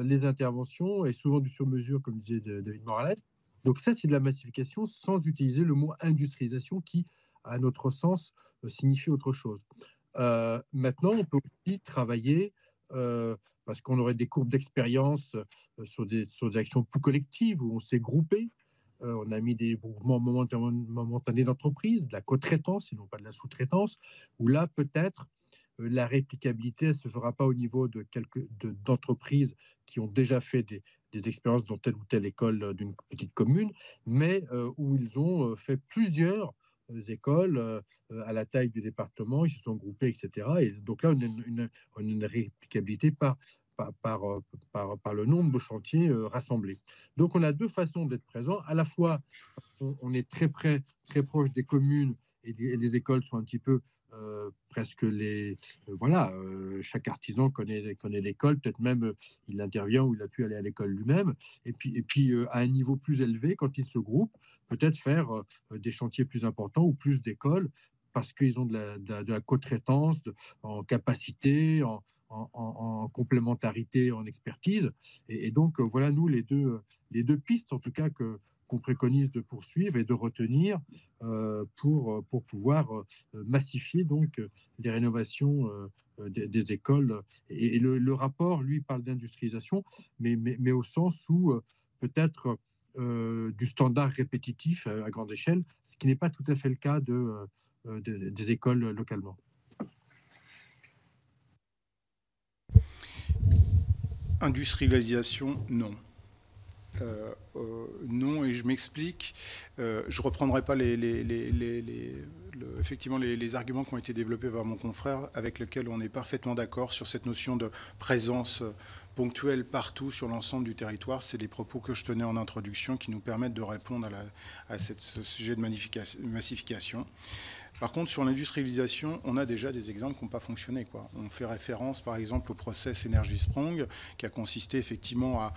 les interventions, et souvent du sur-mesure, comme disait David Morales. Donc ça, c'est de la massification sans utiliser le mot industrialisation qui, à notre sens, signifie autre chose. Maintenant, on peut aussi travailler parce qu'on aurait des courbes d'expérience sur des actions plus collectives où on s'est groupé. On a mis des groupements momentanés d'entreprise, de la co-traitance et non pas de la sous-traitance, où là, peut-être, la réplicabilité ne se fera pas au niveau d'entreprises qui ont déjà fait des expériences dans telle ou telle école d'une petite commune, mais où ils ont fait plusieurs écoles à la taille du département, ils se sont groupés, etc. Et donc là, on a une réplicabilité par le nombre de chantiers rassemblés. Donc on a deux façons d'être présent. À la fois, on est très proche des communes et les écoles sont un petit peu presque chaque artisan connaît l'école, peut-être même il intervient ou il a pu aller à l'école lui-même. Et puis à un niveau plus élevé, quand ils se groupent, peut-être faire des chantiers plus importants ou plus d'écoles parce qu'ils ont de la co-traitance en capacité, en complémentarité, en expertise. Et donc, voilà, nous, les deux pistes, en tout cas, qu'on préconise de poursuivre et de retenir pour pouvoir massifier donc les rénovations des écoles. Et le rapport, lui, parle d'industrialisation, mais au sens où peut-être du standard répétitif à grande échelle, ce qui n'est pas tout à fait le cas des écoles localement. Industrialisation, non. Non, et je m'explique. Je ne reprendrai pas effectivement les arguments qui ont été développés par mon confrère, avec lesquels on est parfaitement d'accord sur cette notion de présence ponctuelle partout sur l'ensemble du territoire. C'est les propos que je tenais en introduction qui nous permettent de répondre à ce sujet de massification. Par contre, sur l'industrialisation, on a déjà des exemples qui n'ont pas fonctionné, quoi. On fait référence, par exemple, au process Energy Sprong, qui a consisté effectivement à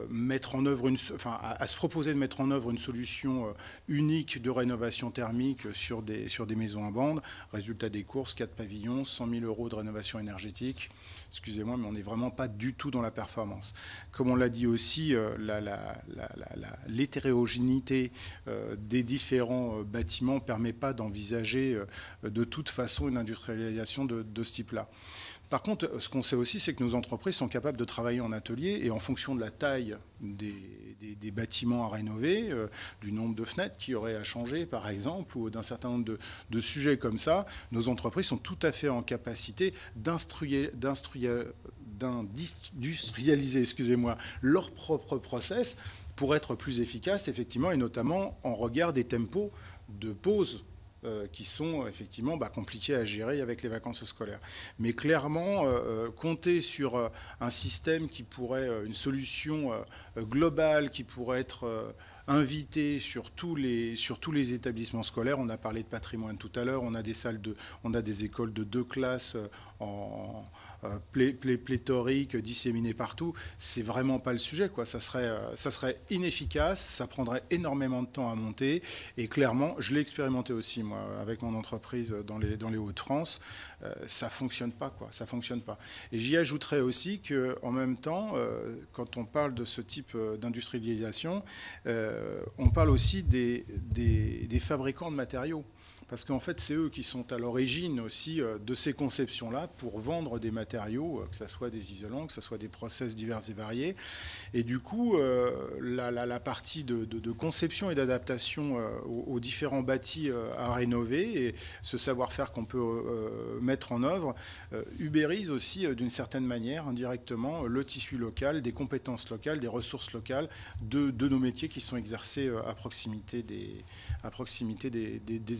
mettre en œuvre à se proposer de mettre en œuvre une solution unique de rénovation thermique sur des maisons à bande. Résultat des courses, 4 pavillons, 100 000 € de rénovation énergétique. Excusez-moi, mais on n'est vraiment pas du tout dans la performance. Comme on l'a dit aussi, l'hétérogénéité des différents bâtiments ne permet pas d'envisager de toute façon une industrialisation de ce type-là. Par contre, ce qu'on sait aussi, c'est que nos entreprises sont capables de travailler en atelier et en fonction de la taille des bâtiments à rénover, du nombre de fenêtres qui auraient à changer, par exemple, ou d'un certain nombre de sujets comme ça, nos entreprises sont tout à fait en capacité d'industrialiser, leur propre process pour être plus efficaces, effectivement, et notamment en regard des tempos de pause qui sont effectivement compliqués à gérer avec les vacances scolaires. Mais clairement, compter sur un système qui pourrait, une solution globale qui pourrait être inviter sur tous les établissements scolaires. On a parlé de patrimoine tout à l'heure, on a des écoles de 2 classes pléthoriques, disséminées partout. C'est vraiment pas le sujet, quoi. Ça serait inefficace, ça prendrait énormément de temps à monter. Et clairement, je l'ai expérimenté aussi, moi, avec mon entreprise dans les Hauts-de-France. Ça fonctionne pas, quoi. Ça fonctionne pas. Et j'y ajouterais aussi qu'en même temps, quand on parle de ce type d'industrialisation, on parle aussi des fabricants de matériaux. Parce qu'en fait, c'est eux qui sont à l'origine aussi de ces conceptions-là pour vendre des matériaux, que ce soit des isolants, que ce soit des process divers et variés. Et du coup, la partie de conception et d'adaptation aux différents bâtis à rénover et ce savoir-faire qu'on peut mettre en œuvre ubérise aussi d'une certaine manière, indirectement, le tissu local, des compétences locales, des ressources locales de nos métiers qui sont exercés à proximité des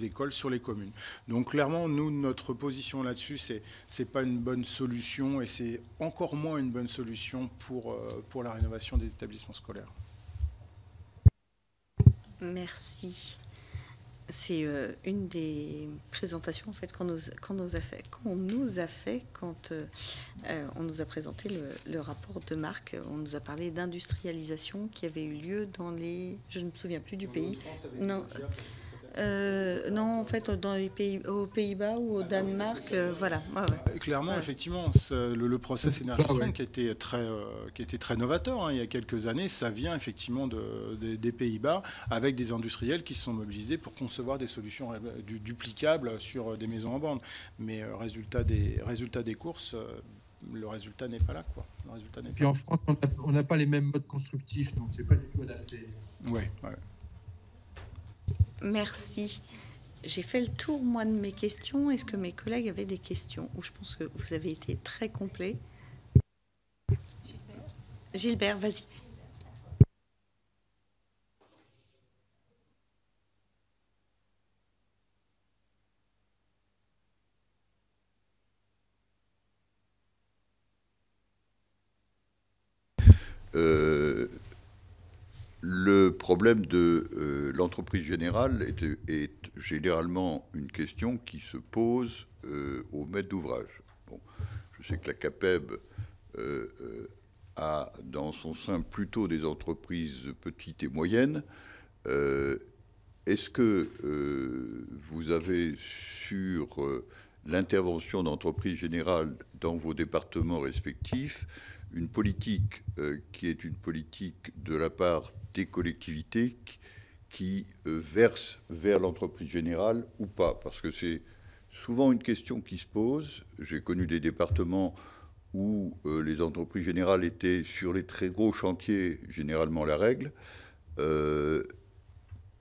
écoles sur les communes. Donc clairement, nous, notre position là-dessus, c'est pas une bonne solution et c'est encore moins une bonne solution pour la rénovation des établissements scolaires. Merci. C'est une des présentations en fait qu'on nous a fait quand on nous a présenté le rapport de Marc. On nous a parlé d'industrialisation qui avait eu lieu dans les, je ne me souviens plus du pays. Non. Non, en fait, dans les pays, aux Pays-Bas ou au Danemark, voilà. Ouais. Clairement, effectivement, le process énergétique qui était très novateur il y a quelques années, ça vient effectivement des Pays-Bas avec des industriels qui se sont mobilisés pour concevoir des solutions duplicables sur des maisons en bande. Mais résultat des courses, le résultat n'est pas là, quoi. Et puis en France, on n'a pas les mêmes modes constructifs, donc c'est pas du tout adapté. Ouais. Merci. J'ai fait le tour, moi, de mes questions. Est-ce que mes collègues avaient des questions? Ou je pense que vous avez été très complet. Gilbert, vas-y. Le problème de l'entreprise générale est généralement une question qui se pose au maître d'ouvrage. Bon, je sais que la CAPEB a dans son sein plutôt des entreprises petites et moyennes. Est-ce que vous avez sur l'intervention d'entreprises générales dans vos départements respectifs une politique qui est une politique de la part des collectivités qui versent vers l'entreprise générale ou pas? Parce que c'est souvent une question qui se pose. J'ai connu des départements où les entreprises générales étaient sur les très gros chantiers, généralement la règle.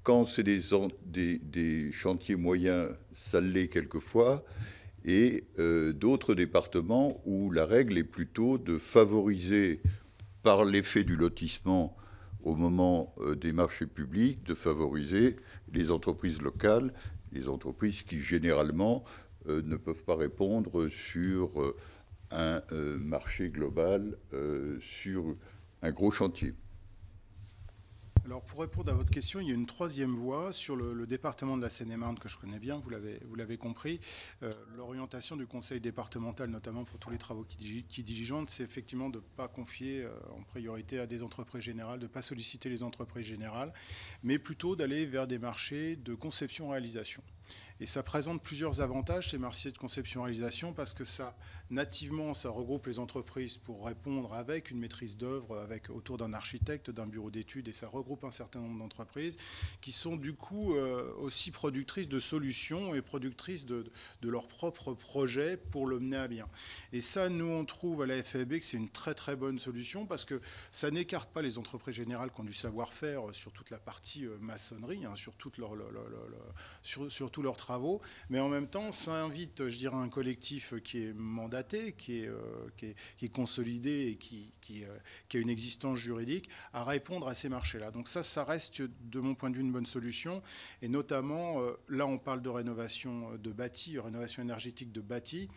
Quand c'est des chantiers moyens, ça l'est quelquefois. Et d'autres départements où la règle est plutôt de favoriser, par l'effet du lotissement au moment des marchés publics, de favoriser les entreprises locales, les entreprises qui généralement ne peuvent pas répondre sur un marché global, sur un gros chantier. Alors, pour répondre à votre question, il y a une troisième voie sur le département de la Seine-et-Marne que je connais bien, vous l'avez compris. L'orientation du conseil départemental, notamment pour tous les travaux qui diligentent, c'est effectivement de ne pas confier en priorité à des entreprises générales, de ne pas solliciter les entreprises générales, mais plutôt d'aller vers des marchés de conception-réalisation. Et ça présente plusieurs avantages, ces marchés de conception-réalisation, parce que nativement, ça regroupe les entreprises pour répondre avec une maîtrise d'œuvre, autour d'un architecte, d'un bureau d'études, et ça regroupe un certain nombre d'entreprises qui sont du coup aussi productrices de solutions et productrices de leurs propres projets pour le mener à bien. Et ça, nous, on trouve à la FAB que c'est une très très bonne solution, parce que ça n'écarte pas les entreprises générales qui ont du savoir-faire sur toute la partie maçonnerie, sur tous leurs travaux, mais en même temps, ça invite, je dirais, un collectif qui est mandaté, qui est consolidé et qui a une existence juridique à répondre à ces marchés-là. Donc ça reste, de mon point de vue, une bonne solution. Et notamment, là, on parle de rénovation de bâti, rénovation énergétique de bâti.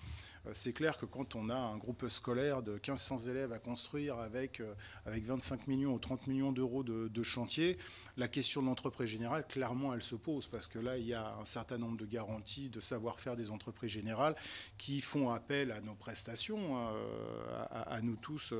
C'est clair que quand on a un groupe scolaire de 1500 élèves à construire avec 25 millions ou 30 millions d'euros de chantier, la question de l'entreprise générale, clairement, elle se pose parce que là, il y a un certain nombre de garanties, de savoir-faire des entreprises générales qui font appel à nos prestations, à nous tous,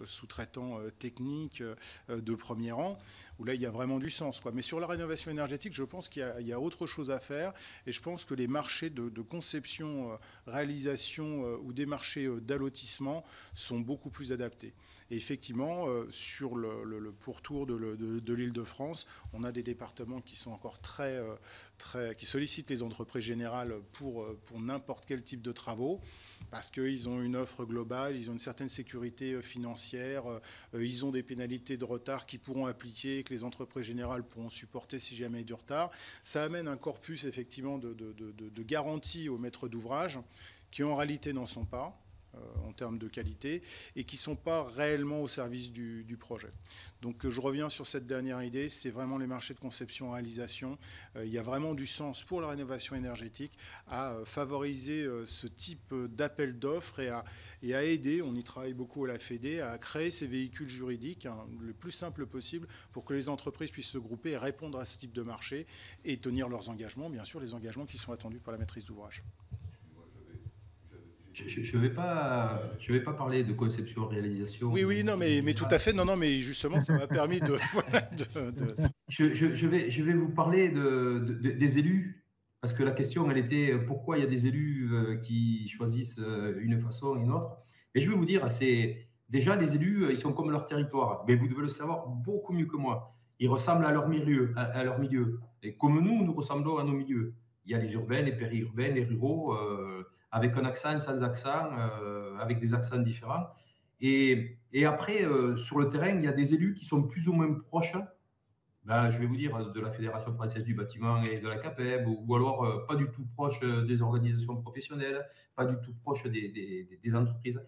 sous-traitants techniques de premier rang, où là, il y a vraiment du sens, quoi. Mais sur la rénovation énergétique, je pense qu'il y a autre chose à faire et je pense que les marchés de conception, réalisation ou des marchés d'allotissement sont beaucoup plus adaptés. Et effectivement, sur le pourtour de l'Île-de-France, on a des départements qui sont encore qui sollicitent les entreprises générales pour n'importe quel type de travaux, parce qu'ils ont une offre globale, ils ont une certaine sécurité financière, ils ont des pénalités de retard qui pourront appliquer, que les entreprises générales pourront supporter si jamais il y a du retard. Ça amène un corpus effectivement de garanties aux maîtres d'ouvrage qui en réalité n'en sont pas en termes de qualité et qui ne sont pas réellement au service du projet. Donc je reviens sur cette dernière idée, c'est vraiment les marchés de conception-réalisation. Il y a vraiment du sens pour la rénovation énergétique à favoriser ce type d'appel d'offres et à aider, on y travaille beaucoup à la FEDE, à créer ces véhicules juridiques le plus simple possible pour que les entreprises puissent se grouper et répondre à ce type de marché et tenir leurs engagements, bien sûr les engagements qui sont attendus par la maîtrise d'ouvrage. Je vais pas parler de conception-réalisation. Oui, non, mais tout à fait. Non, mais justement, ça m'a permis de... Je vais vous parler des élus, parce que la question, elle était pourquoi il y a des élus qui choisissent une façon et une autre. Mais je vais vous dire, c'est déjà les élus, ils sont comme leur territoire. Mais vous devez le savoir beaucoup mieux que moi. Ils ressemblent à leur milieu, Et comme nous ressemblons à nos milieux. Il y a les urbains, les périurbains, les ruraux, avec un accent, sans accent, avec des accents différents. Et après, sur le terrain, il y a des élus qui sont plus ou moins proches, je vais vous dire, de la Fédération française du bâtiment et de la CAPEB, ou alors pas du tout proches des organisations professionnelles, pas du tout proches des entreprises.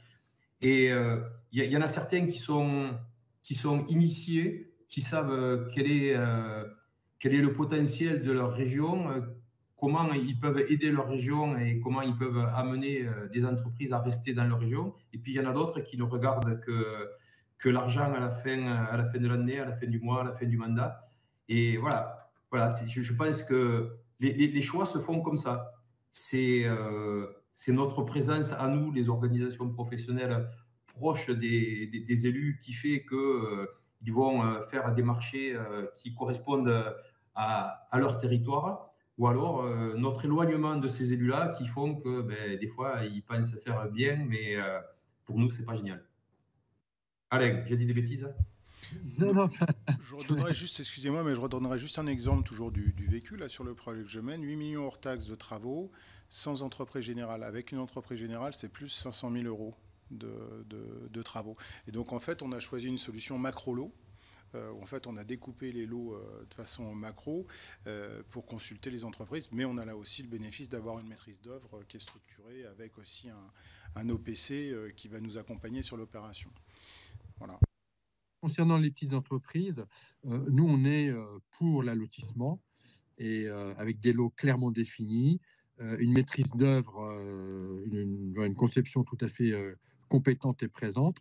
Et il y en a certains qui sont initiés, qui savent quel est le potentiel de leur région, comment ils peuvent aider leur région et comment ils peuvent amener des entreprises à rester dans leur région. Et puis, il y en a d'autres qui ne regardent que l'argent à la fin de l'année, à la fin du mois, à la fin du mandat. Et voilà, je pense que les choix se font comme ça. C'est notre présence à nous, les organisations professionnelles proches des élus, qui fait qu'ils vont faire des marchés qui correspondent à leur territoire. Ou alors notre éloignement de ces élus-là qui font que des fois, ils pensent faire bien, mais pour nous, ce n'est pas génial. Alain, j'ai dit des bêtises? Non. Je redonnerai juste, excusez-moi, mais je redonnerai juste un exemple toujours du vécu là, sur le projet que je mène. 8 millions hors taxes de travaux, sans entreprise générale. Avec une entreprise générale, c'est plus 500 000 euros de travaux. Et donc, en fait, on a choisi une solution macro-lot. En fait, on a découpé les lots de façon macro pour consulter les entreprises, mais on a là aussi le bénéfice d'avoir une maîtrise d'œuvre qui est structurée avec aussi un OPC qui va nous accompagner sur l'opération. Voilà. Concernant les petites entreprises, nous, on est pour l'allotissement et avec des lots clairement définis, une maîtrise d'œuvre, une conception tout à fait compétente et présente.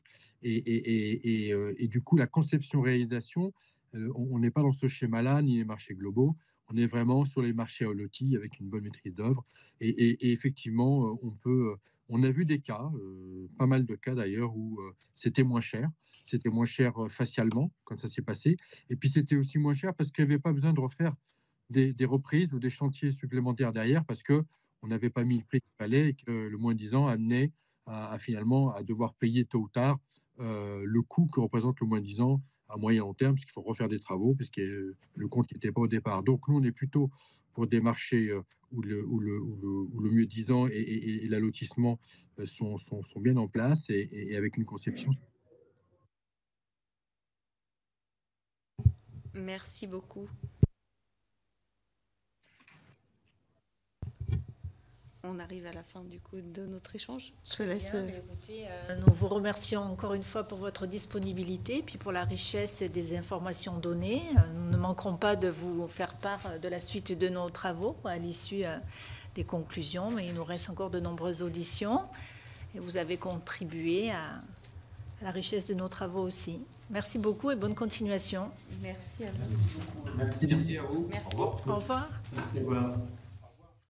Et du coup, la conception-réalisation, on n'est pas dans ce schéma-là, ni les marchés globaux. On est vraiment sur les marchés lotis avec une bonne maîtrise d'œuvre. Et effectivement, on a vu des cas, pas mal de cas d'ailleurs, où c'était moins cher. C'était moins cher facialement quand ça s'est passé. Et puis, c'était aussi moins cher parce qu'il n'y avait pas besoin de refaire des reprises ou des chantiers supplémentaires derrière parce qu'on n'avait pas mis le prix qu'il fallait et que le moins 10 ans amenait finalement à devoir payer tôt ou tard le coût que représente le moins 10 ans à moyen long terme, parce qu'il faut refaire des travaux, parce que le compte n'était pas au départ. Donc nous, on est plutôt pour des marchés où le mieux 10 ans et l'allotissement sont bien en place et avec une conception. Merci beaucoup. On arrive à la fin du coup de notre échange. Je laisse. Écoutez, nous vous remercions encore une fois pour votre disponibilité, puis pour la richesse des informations données. Nous ne manquerons pas de vous faire part de la suite de nos travaux à l'issue des conclusions, mais il nous reste encore de nombreuses auditions. et vous avez contribué à la richesse de nos travaux aussi. Merci beaucoup et bonne continuation. Merci à vous. Merci à vous. Merci. Au revoir. Au revoir. Merci, voilà.